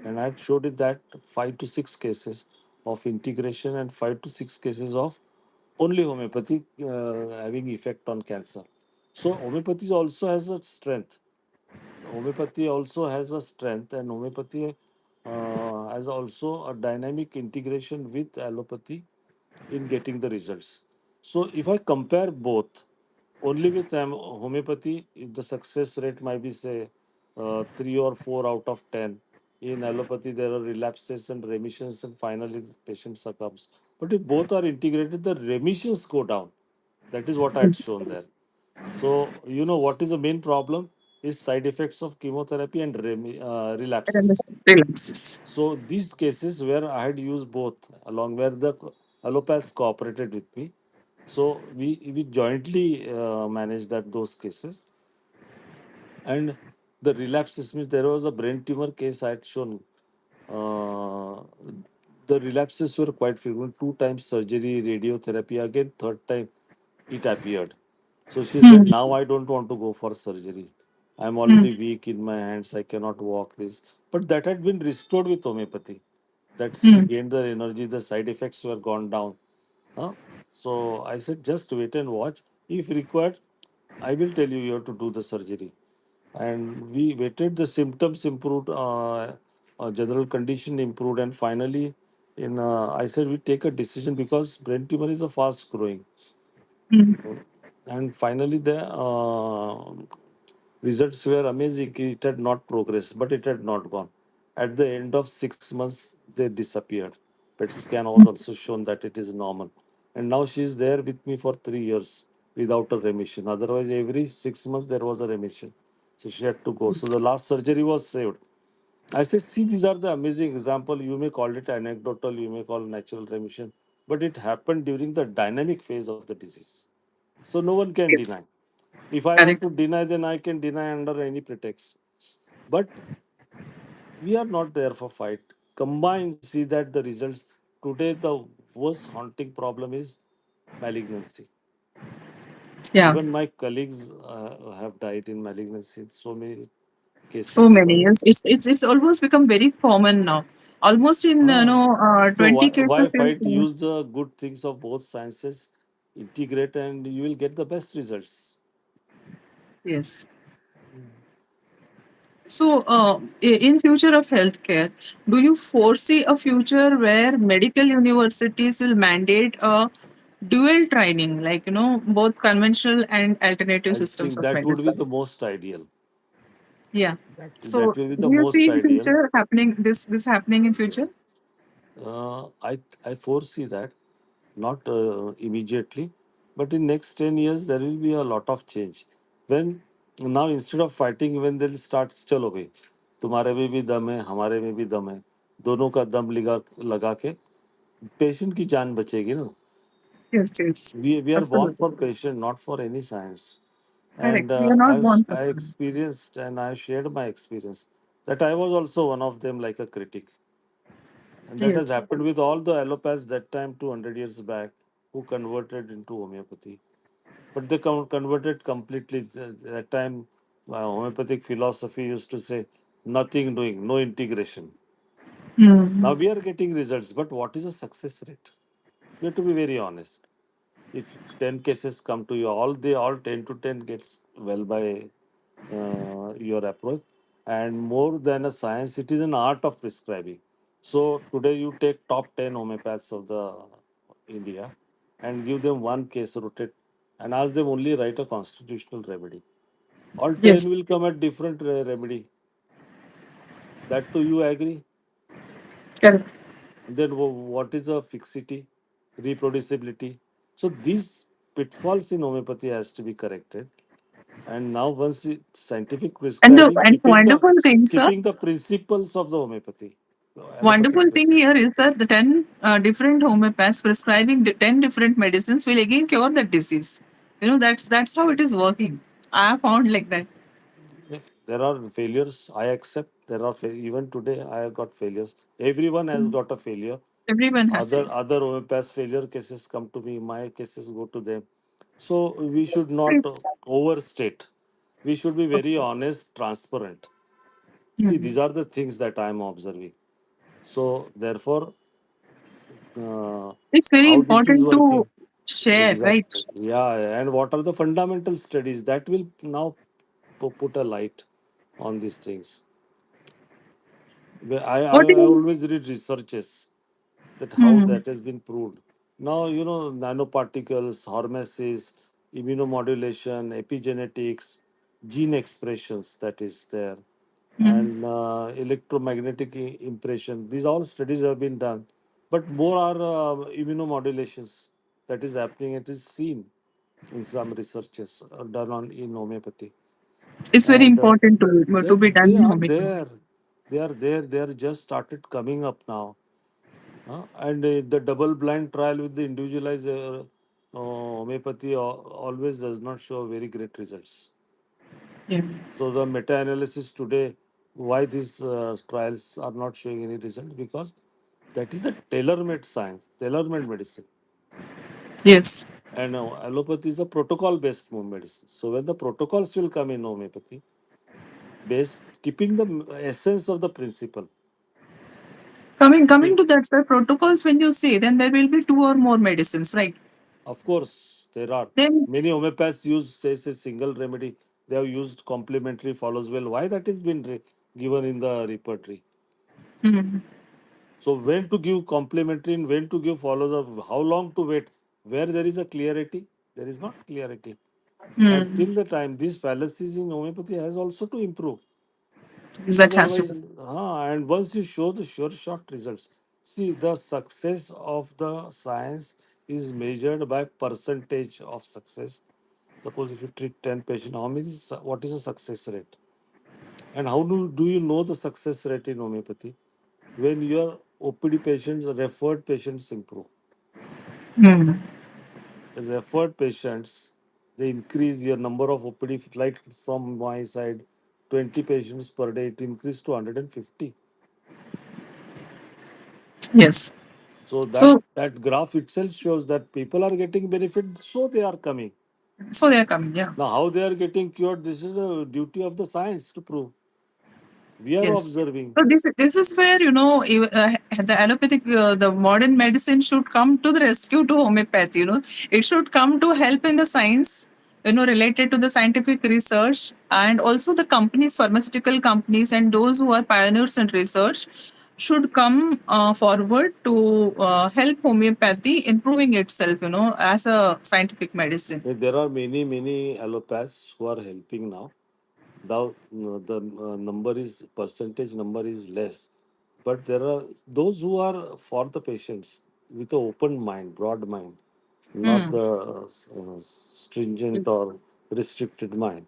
and I had showed it that 5 to 6 cases of integration and 5 to 6 cases of only homeopathy having effect on cancer. So homeopathy also has a strength. Homeopathy also has a strength, and homeopathy has also a dynamic integration with allopathy in getting the results. So if I compare both, only with homeopathy, the success rate might be say 3 or 4 out of 10. In allopathy, there are relapses and remissions, and finally the patient succumbs. But if both are integrated, the remissions go down. That is what I had shown there. So you know what is the main problem is side effects of chemotherapy and relapses. Relaxes. So these cases where I had used both, along where the allopaths cooperated with me, so we jointly managed that those cases. And the relapses means there was a brain tumor case I had shown. Uh, the relapses were quite frequent. 2 times surgery, radiotherapy. Again, third time it appeared. So she said, Hmm. "Now I don't want to go for surgery. I'm Hmm. already weak in my hands. I cannot walk this." But that had been restored with homeopathy. That she Hmm. gained the energy. The side effects were gone down. Huh? So I said, just wait and watch. If required, I will tell you you have to do the surgery. And we waited, the symptoms improved, general condition improved, and finally, I said we take a decision because brain tumor is a fast growing. Mm. And finally, the results were amazing. It had not progressed, but it had not gone. At the end of 6 months, they disappeared. PET scan was also shown that it is normal. And now she is there with me for 3 years without a remission. Otherwise, every 6 months there was a remission. So she had to go. So Yes. the last surgery was saved. I say, see, these are the amazing example. You may call it anecdotal, you may call natural remission, but it happened during the dynamic phase of the disease. So no one can deny. Yes. If I want Correct. to deny, then I can deny under any pretext. But we are not there for fight. Combine, see that the results. Today, the worst haunting problem is malignancy. Yeah. Even my colleagues have died in malignancy. So many So cases. many. It's almost become very common now. Almost in Uh, so 20 why cases is fight? Use the good things of both sciences, integrate, and you will get the best results. yes. So, in future of healthcare, do you foresee a future where medical universities will mandate a dual training, like both conventional and alternative I systems think of that would be medicine? the most ideal. Yeah. That So, will be do the you most see in ideal. future happening this happening in future? I foresee that not immediately, but in next 10 years there will be a lot of change. When now instead of fighting, when they'll start, चलो भाई, तुम्हारे में भी दम है, हमारे में भी दम है, दोनों का दम लगा लगा के पेशेंट की जान बचेगी ना. Yes, yes, We are born absolutely for patient, not for any science. correct. And We are not born for I some. experienced and I shared my experience that I was also one of them, like a critic. And that has Yes, happened with all the allopaths that time 200 years back who converted into homeopathy. But they converted completely. That time, homeopathic philosophy used to say nothing doing, no integration. Hmm. Now we are getting results, but what is the success rate? We have to be very honest. If 10 cases come to you, all 10 to 10 gets well by your approach. And more than a science, it is an art of prescribing. So today you take top 10 homeopaths of the India and give them one case, rotate, and ask them only write a constitutional remedy. All Yes, 10 will come at different remedy. That too you agree. correct. Then what is the fixity, reproducibility? So these pitfalls in homeopathy has to be corrected. And now once scientific prescribing, And wonderful thing, sir. keeping the principles of the homeopathy, allopathic Wonderful thing system. here is that the 10 different homeopaths prescribing the 10 different medicines will again cure that disease. That's how it is working. I have found like that. Yeah, there are failures. I accept there are even today. I have got failures. Everyone has Mm. got a failure. Everyone has Other failures. homeopaths failure cases come to me. My cases go to them. So we should not It's overstate. We should be very okay. honest, transparent. See, Mm. these are the things that I am observing. So therefore, uh, It's very how this is important to working. share, right? Exactly. Yeah, and what are the fundamental studies that will now put a light on these things? What I is always read researches that how hmm. that has been proved. Now, nanoparticles, hormesis, immunomodulation, epigenetics, gene expressions that is there, Hmm. and electromagnetic impression. These all studies have been done, but more are immunomodulations that is happening. It is seen in some researches done on in homeopathy, It's very and important to be they done in are homeopathy. there. They are there. They are just started coming up now. And the double blind trial with the individualized homeopathy always does not show very great results. Yeah. So the meta-analysis today, why these trials are not showing any result? Because that is a tailor-made science, tailor-made medicine. Yes. And allopathy is a protocol-based medicine. So when the protocols will come in homeopathy, based keeping the essence of the principle, Coming See, to that, sir, protocols, when you say, then there will be two or more medicines, right? of course, there are Then, many homeopaths use say single remedy. They have used complementary follows well. Why that has been given in the repertory? hmm, So when to give complementary and when to give follows up, how long to wait? Where there is a clarity, there is not clarity. And hmm, till the time these fallacies in homeopathy has also to improve. that has to Otherwise, be. and once you show the sure shot results, see the success of the science is measured by percentage of success. Suppose if you treat 10 patients, what is the success rate? And how do you know the success rate in homeopathy? When your OPD patients, referred patients improve. Hmm. Referred patients, they increase your number of OPD, like from my side, 20 patients per day, it increased to 150. Yes. So that So, that graph itself shows that people are getting benefit, so they are coming. so they are coming. Yeah. Now, how they are getting cured, this is a duty of the science to prove. We are Yes. observing. So this is where, the allopathic, the modern medicine should come to the rescue to homeopathy. It should come to help in the science, related to the scientific research, and also the companies, pharmaceutical companies, and those who are pioneers in research should come forward to help homeopathy improving itself, as a scientific medicine. There are many allopaths who are helping now. The number is percentage number is less, but there are those who are for the patients with an open mind, broad mind, not Hmm. the stringent or restricted mind.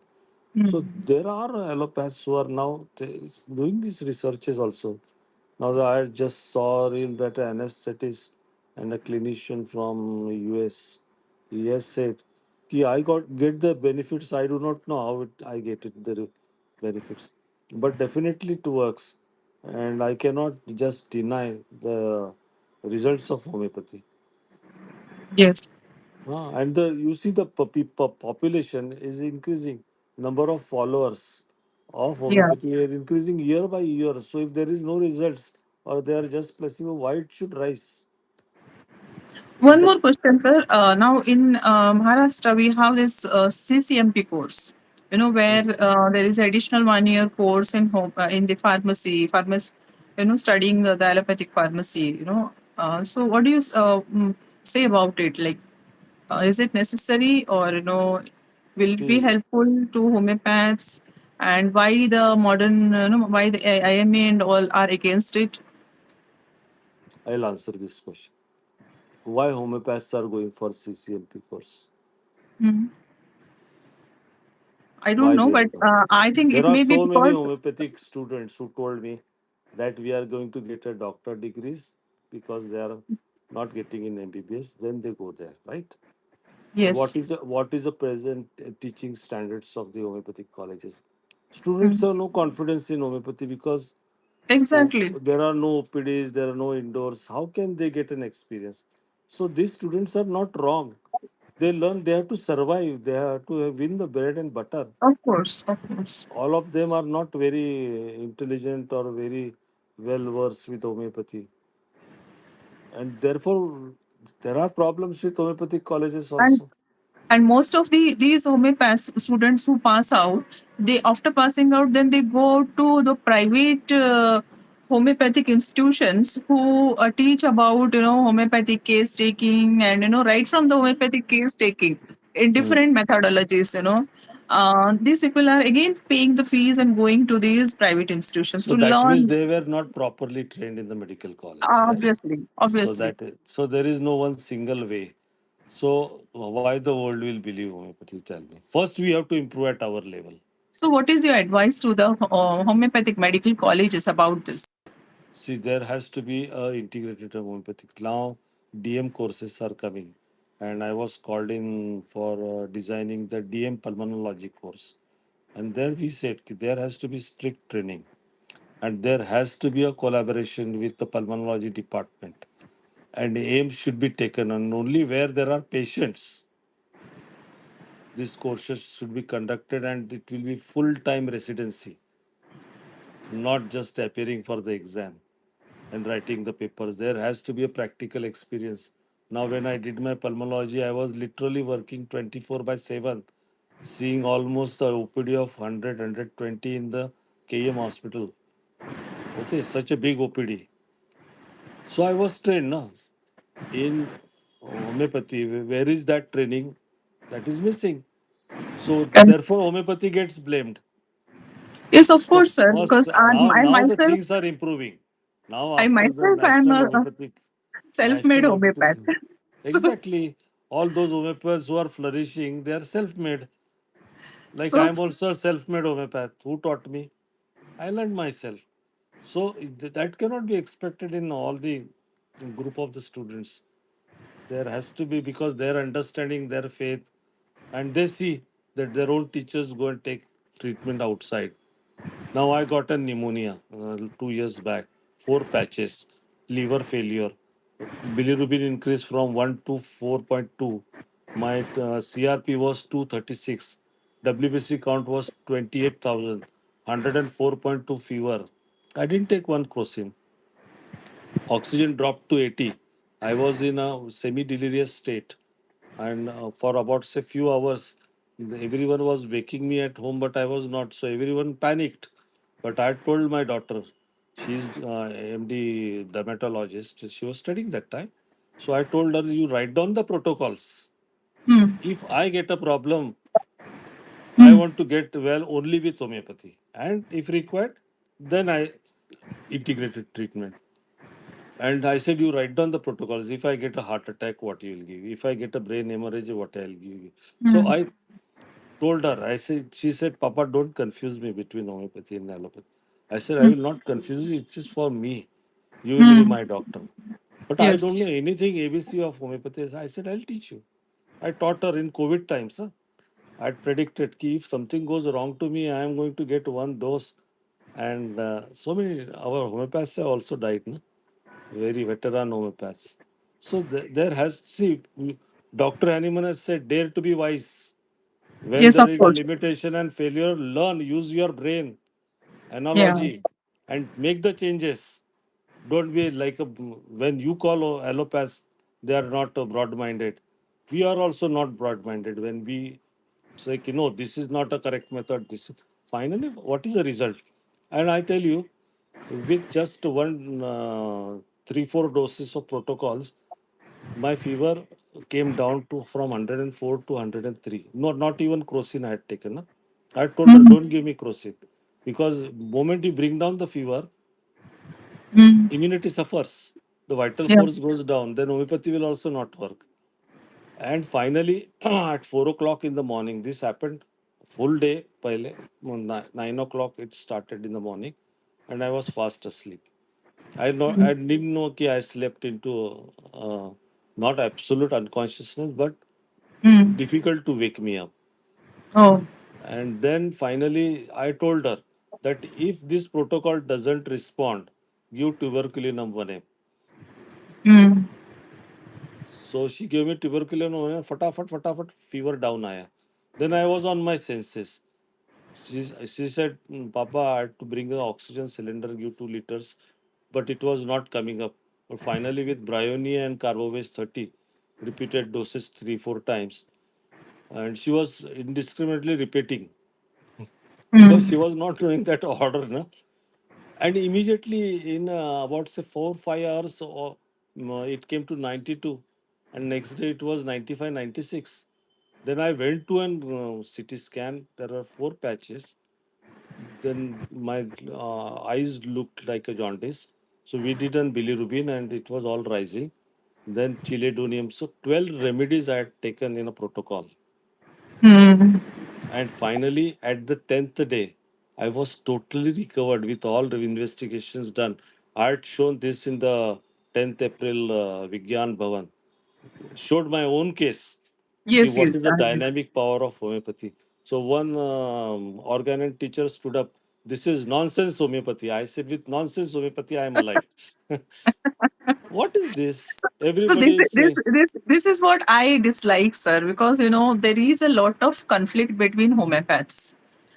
So Hmm. there are allopaths who are now doing these researches also. Now I just saw a reel that an anesthetist and a clinician from US, he has said, "Ki I get the benefits. I do not know how I get it the benefits, but definitely it works, and I cannot just deny the results of homeopathy." Yes. And you see the population is increasing. Number of followers of Yeah. homeopathy are increasing year by year. So if there is no results or they are just placebo, why it should rise? And One the more question, sir. Now in Maharashtra, we have this CCMP course. Where Mm. there is additional 1 year course in home in the pharmacy. Studying the allopathic pharmacy. So what do you say about it? Like, is it necessary, or will it be See, helpful to homeopaths? And why the modern, why the IMA and all are against it? I'll answer this question. Why homeopaths are going for CCLP course? Mhm. I don't Why know, they but are going? I think There it are may be so many because. homeopathic students who told me that we are going to get a doctor degrees because they are not getting in MBBS. Then they go there, right? Yes. What is the present teaching standards of the homeopathic colleges? Students Mm. have no confidence in homeopathy because Exactly. there are no OPDs, there are no indoors. How can they get an experience? So these students are not wrong. They learn they have to survive. They have to win the bread and butter. Of course. Of course. All of them are not very intelligent or very well versed with homeopathy, and therefore there are problems with homeopathic colleges And also. most of these homeopath students who pass out, they after passing out, then they go to the private homeopathic institutions who teach about homeopathic case taking, and right from the homeopathic case taking in Hmm. different methodologies. These people are again paying the fees and going to these private institutions So to that means learn. they were not properly trained in the medical college, right? Obviously, So obviously. so there is no one single way. So why the world will believe homeopathy? Tell me. First, we have to improve at our level. So, what is your advice to the homeopathic medical colleges about this? See, there has to be a integrated homeopathic. Now, DM courses are coming, and I was called in for designing the DM pulmonology course. And there we said there has to be strict training, and there has to be a collaboration with the pulmonology department. And aim should be taken, and only where there are patients, these courses should be conducted, and it will be full-time residency, not just appearing for the exam. and writing the papers. There has to be a practical experience. Now, when I did my pulmonology, I was literally working 24 by 7, seeing almost a OPD of 100, in the KM hospital. Okay, such a big OPD. So I was trained no? In homeopathy. Where is that training? That is missing. So And therefore, homeopathy gets blamed. yes, of So course, sir, first, because now I now the myself, things are improving. Now I after the myself am a self-made national homeopathic, homeopath. So, exactly, all those homeopaths who are flourishing, they are self-made. Like I so am also a self-made homeopath. Who taught me? I learned myself. So that cannot be expected in all the group of the students. There has to be, because they're understanding their faith, and they see that their own teachers go and take treatment outside. Now I got a pneumonia 2 years back, 4 patches, liver failure, bilirubin increased from 1 to 4.2. My CRP was 236. WBC count was 28,000. 104.2 fever. I didn't take one crocin. Oxygen dropped to 80. I was in a semi-delirious state, and for about say few hours, everyone was waking me at home, but I was not. So everyone panicked. But I told my daughter, she's MD dermatologist. She was studying that time. So I told her, you write down the protocols. hmm, If I get a problem, I hmm, want to get well only with homeopathy, and if required, then I integrated treatment. And I said, you write down the protocols. If I get a heart attack, what you will give? If I get a brain hemorrhage, what I'll give you? So hmm, I told her, I said, she said, Papa, don't confuse me between homeopathy and allopathy. I said, I hmm, will not confuse you. It's just for me. You will be hmm, my doctor. But I yes, don't know anything ABC of homeopathy. I said, I'll teach you. I taught her in COVID times. Huh? I predicted ki if something goes wrong to me, I am going to get one dose. And so many, our homeopaths have also died. No? Very veteran homeopaths. So there has, see, Dr. Hahnemann has said, dare to be wise. When yes, there of is a course, limitation and failure, learn, use your brain, yeah, analogy, and make the changes. Don't be like a, when you call allopaths, they are not broad-minded. We are also not broad-minded. When we say, no, this is not a correct method. This finally, what is the result? And I tell you, with just one, 3, 4 doses of protocols, my fever came down to from 104 to 103. No, not even crocin I had taken. Huh? I told her, hmm, don't give me crocin. Because moment you bring down the fever, hmm, immunity suffers. The vital yeah, force goes down. Then homeopathy will also not work. And finally, at 4 o'clock in the morning, this happened full day. Pehle, 9 o'clock it started in the morning, and I was fast asleep. I didn't know that I slept into not absolute unconsciousness, but hmm, difficult to wake me up. oh, And then finally, I told her that if this protocol doesn't respond, give tuberculinum 1M. hmm, So she gave me tuberculinum 1M, fatafat, fever down आया. Then I was on my senses. She said, Papa, I had to bring the oxygen cylinder, give 2 liters, but it was not coming up. But finally, with Bryonia and Carbovage 30, repeated doses 3, 4 times, and she was indiscriminately repeating because hmm, she was not doing that order. No? And immediately, in about say 4, 5 hours, it came to 92, and next day it was 95, 96. Then I went to an CT scan. There are 4 patches. Then my eyes looked like a jaundice. So we did an bilirubin and it was all rising. Then chilidonium. So 12 remedies I had taken in a protocol. hmm, And finally, at the 10th day, I was totally recovered with all the investigations done. I had shown this in the 10th April Vigyan Bhavan. Showed my own case. Ki yes, what yes, is the dynamic power of homeopathy? So one organ teacher stood up. This is nonsense homeopathy. I said, with nonsense homeopathy, I am alive. What is this? So, so Everybody is saying, this is what I dislike, sir, because there is a lot of conflict between homeopaths,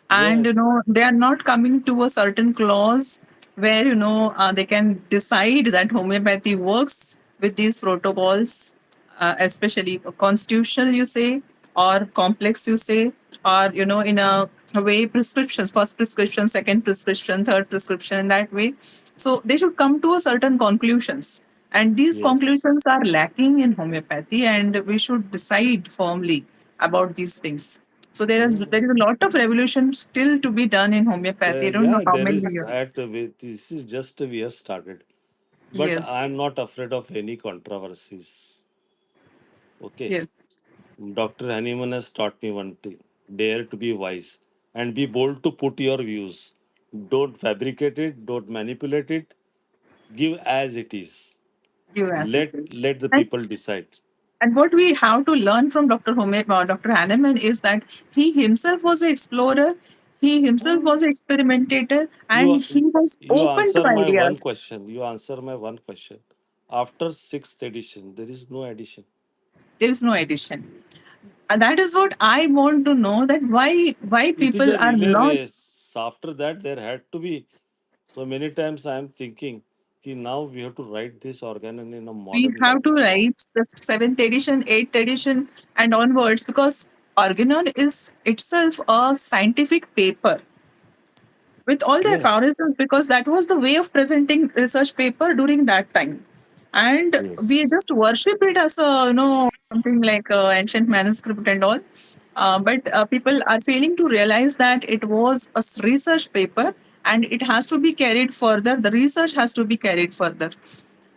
and yes, they are not coming to a certain clause where they can decide that homeopathy works with these protocols, especially constitutional, you say, or complex, you say, or in a way, prescriptions, first prescription, second prescription, third prescription, in that way. So they should come to a certain conclusions, and these Yes. conclusions are lacking in homeopathy, and we should decide firmly about these things. So there is a lot of revolution still to be done in homeopathy. I don't know Yeah, how there many is at years. this is just we have started, but Yes, I'm not afraid of any controversies. Okay, yes. Dr. Hanneman has taught me one thing: dare to be wise and be bold to put your views. Don't fabricate it. Don't manipulate it. Give as it is. You as it is. Let the And, people decide. and what we have to learn from Dr. Hanneman is that he himself was an explorer, he himself was an experimentator, and You he was you open to answer my one ideas. question. You answer my one question. After sixth edition, there is no addition. There is no addition. And that is what I want to know, that why It is people a are relay not. race. After that, there had to be. So many times I am thinking, ki now we have to write this organ in a We modern have to language form. write the seventh edition, eighth edition, and onwards, because organon is itself a scientific paper with all the Yes. aphorisms, because that was the way of presenting research paper during that time, and we Yes. just worship it as a something like ancient manuscript and all. But people are failing to realize that it was a research paper, and it has to be carried further, the research has to be carried further,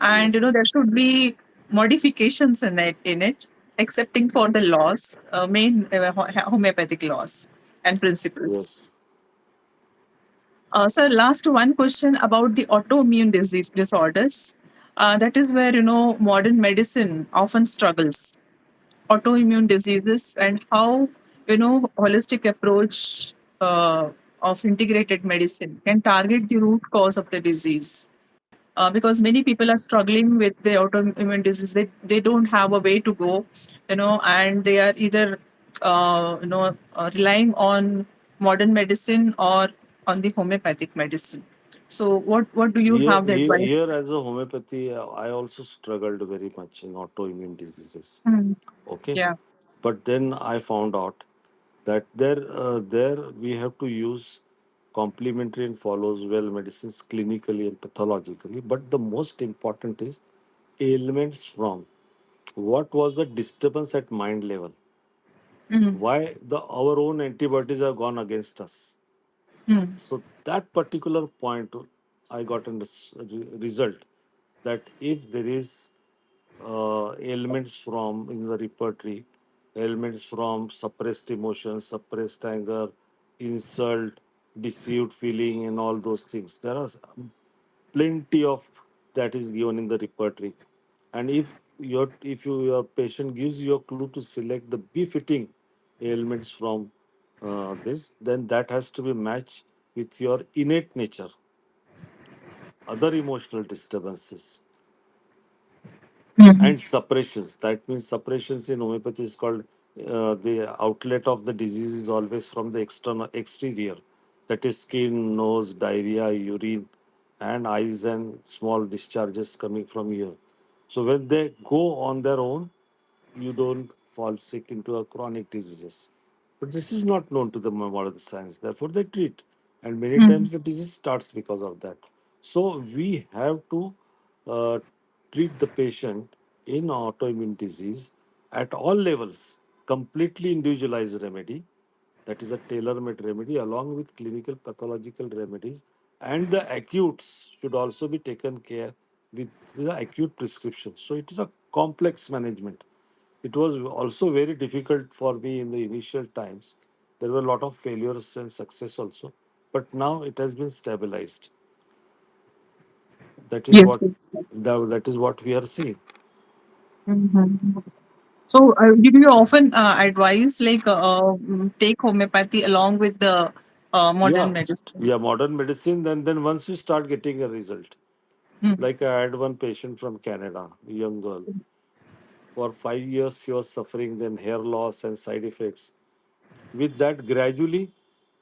and Yes. there should be modifications in it, excepting for the laws, main homeopathic laws and principles. Yes. Sir, last one question about the autoimmune disease disorders. That is where modern medicine often struggles. Autoimmune diseases, and how holistic approach of integrated medicine can target the root cause of the disease, because many people are struggling with the autoimmune disease. They don't have a way to go, and they are either relying on modern medicine or on the homeopathic medicine. So what do you have the advice? Here as a homeopathy, I also struggled very much in autoimmune diseases. Hmm. Okay, Yeah. but then I found out that there we have to use complementary and follows well medicines clinically and pathologically. But the most important is ailments from what was the disturbance at mind level, Hmm. why the our own antibodies have gone against us. Hmm. So that particular point, I got a result that if there is ailments from in the repertory, ailments from suppressed emotions, suppressed anger, insult, deceived feeling, and all those things. There are plenty of that is given in the repertory. And if your patient gives you a clue to select the befitting ailments from this, then that has to be matched with your innate nature, other emotional disturbances Hmm. and suppressions. That means suppressions in homeopathy is called the outlet of the disease is always from the external exterior, that is skin, nose, diarrhea, urine, and eyes and small discharges coming from here. So when they go on their own, you don't fall sick into a chronic diseases. But this is not known to the modern science. Therefore, they treat, and many Hmm. times the disease starts because of that. So we have to uh, treat the patient in autoimmune disease at all levels, completely individualized remedy. That is a tailor-made remedy along with clinical pathological remedies, and the acutes should also be taken care with the acute prescription. So it is a complex management. It was also very difficult for me in the initial times. There were a lot of failures and success also, but now it has been stabilized. That is Yes. what that is what we are seeing. Hmm. So, did you often advise, like, take homeopathy along with the modern Yeah, medicine? yeah, modern medicine. Then once you start getting a result, Hmm. like I had one patient from Canada, a young girl. For 5 years, she was suffering then hair loss and side effects. With that, gradually,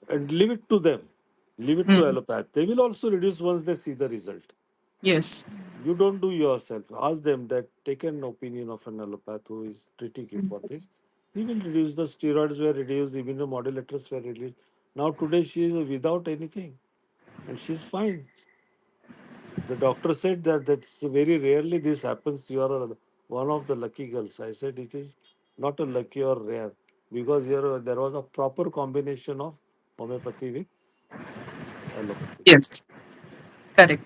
and leave it to them. Leave it to Mm. allopath. They will also reduce once they see the result. Yes. You don't do yourself. Ask them that take an opinion of an allopath who is treating you for this. He will reduce the steroids were reduced, immunomodulators were reduced. Now today she is without anything and she's fine. The doctor said that that's very rarely this happens. You are one of the lucky girls. I said it is not a lucky or rare because there was a proper combination of homeopathy with allopathy. Yes. Correct.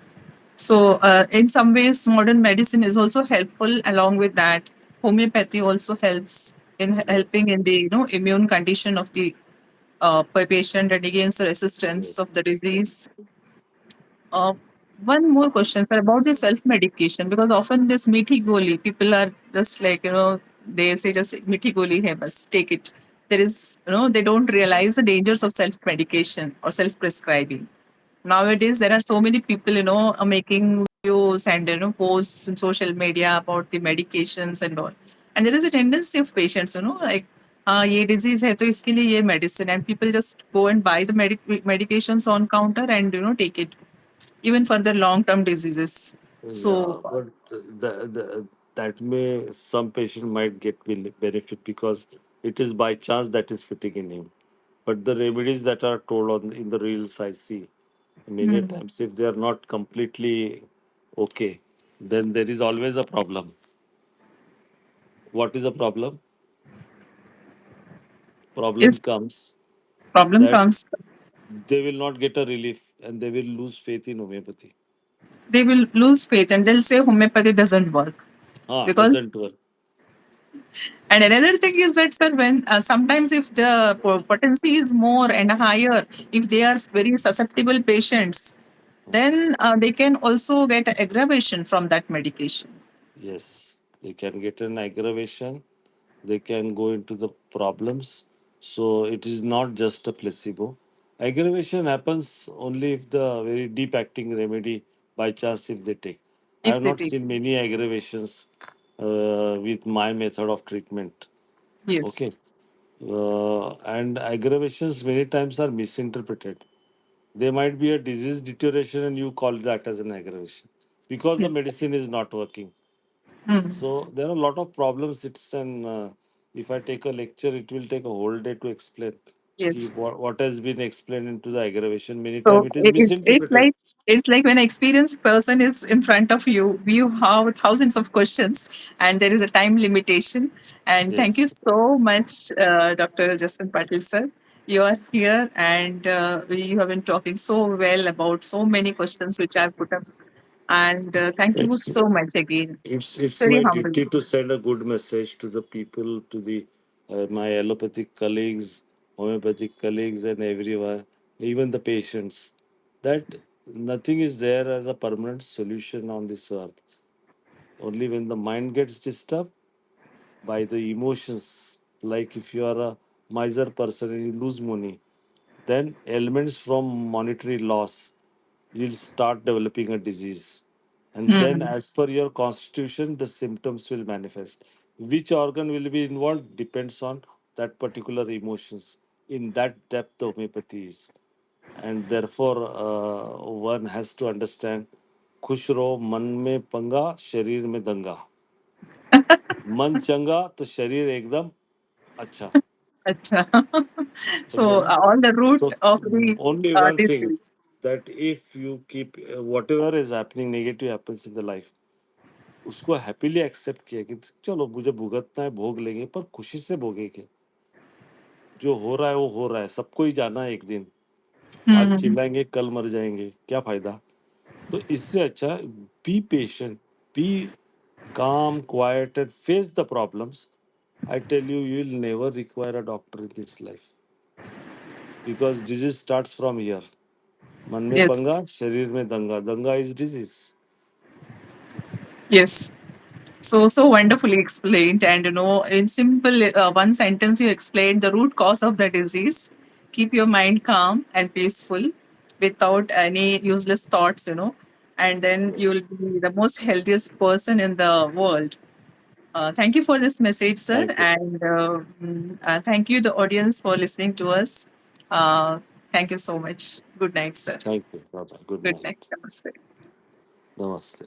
So, in some ways, modern medicine is also helpful. Along with that, homeopathy also helps in Yes, helping in the immune condition of the patient and against the resistance yes. of the disease. Uh, One more question, sir, about the self medication, because often this methi goli, people are just like, they say just methi goli hai, bas, take it. There is, they don't realize the dangers of self medication or self prescribing. Nowadays, there are so many people, making videos and, posts in social media about the medications and all. And there is a tendency of patients, like, ये disease है तो इसके लिए ये medicine, and people just go and buy the medications on counter and take it even for the long term diseases. So Yeah, but that may some patient might get benefit because it is by chance that is fitting in him. But the remedies that are told on in the reels I see many mm, times if they are not completely okay, then there is always a problem. What is the problem? Problem yes, comes problem that comes, they will not get a relief and they will lose faith in homeopathy. they will lose faith and they'll say homeopathy doesn't work Ah, because. doesn't work. And another thing is that, sir, when sometimes if the potency is more and higher, if they are very susceptible patients, then they can also get aggravation from that medication. Yes, they can get an aggravation, they can go into the problems. So it is not just a placebo. Aggravation happens only if the very deep acting remedy by chance if they take. I If have they not take. seen many aggravations with my method of treatment. Yes. Okay. And aggravations many times are misinterpreted. There might be a disease deterioration and you call that as an aggravation because the Yes. medicine is not working. Mm. So there are a lot of problems. It's an if I take a lecture, it will take a whole day to explain Yes. what has been explained into the aggravation. Many So times it is it's misinterpreted. like when an experienced person is in front of you, you have thousands of questions, and there is a time limitation. And thank you Yes. so much, Dr. Jaswant Patil, sir. You are here, and you have been talking so well about so many questions which I've put up. And thank you It's so much again. It's it's very my humble. duty to send a good message to the people, to the my allopathic colleagues, homeopathic colleagues, and everyone, even the patients, that nothing is there as a permanent solution on this earth. Only when the mind gets disturbed by the emotions, like if you are a miser person and you lose money, then ailments from monetary loss, you'll start developing a disease. And then, Hmm. as per your constitution, the symptoms will manifest. Which organ will be involved depends on that particular emotions. In that depth, the homeopathy is. And therefore, one has to understand खुश रहो मन में पंगा शरीर में दंगा मन चंगा तो शरीर एकदम अच्छा Acha. समझे So ना all the root so of the only one thing disease. that if you keep whatever is happening negative happens in the life उसको हैप्पीली एक्सेप्ट किया कि चलो मुझे भुगतना है भोग लेंगे पर खुशी से भोगेंगे जो हो रहा है वो हो रहा है सबको ही जाना है एक दिन आज Hmm. चिल्लाएंगे कल मर जाएंगे क्या फायदा तो इससे अच्छा be patient be calm quiet and face the problems I tell you you will never require a doctor in this life because disease starts from here मन में Yes. पंगा शरीर में दंगा दंगा is disease. Yes. So wonderfully explained, and in simple one sentence, you explained the root cause of the disease. Keep your mind calm and peaceful, without any useless thoughts, and then Yes. you'll be the most healthiest person in the world. Thank you for this message, sir, Thank you. and thank you, the audience, for listening to us. Uh, Thank you so much. Good night, sir. Thank you. Bye bye. Good Good night. night. Namaste. Namaste.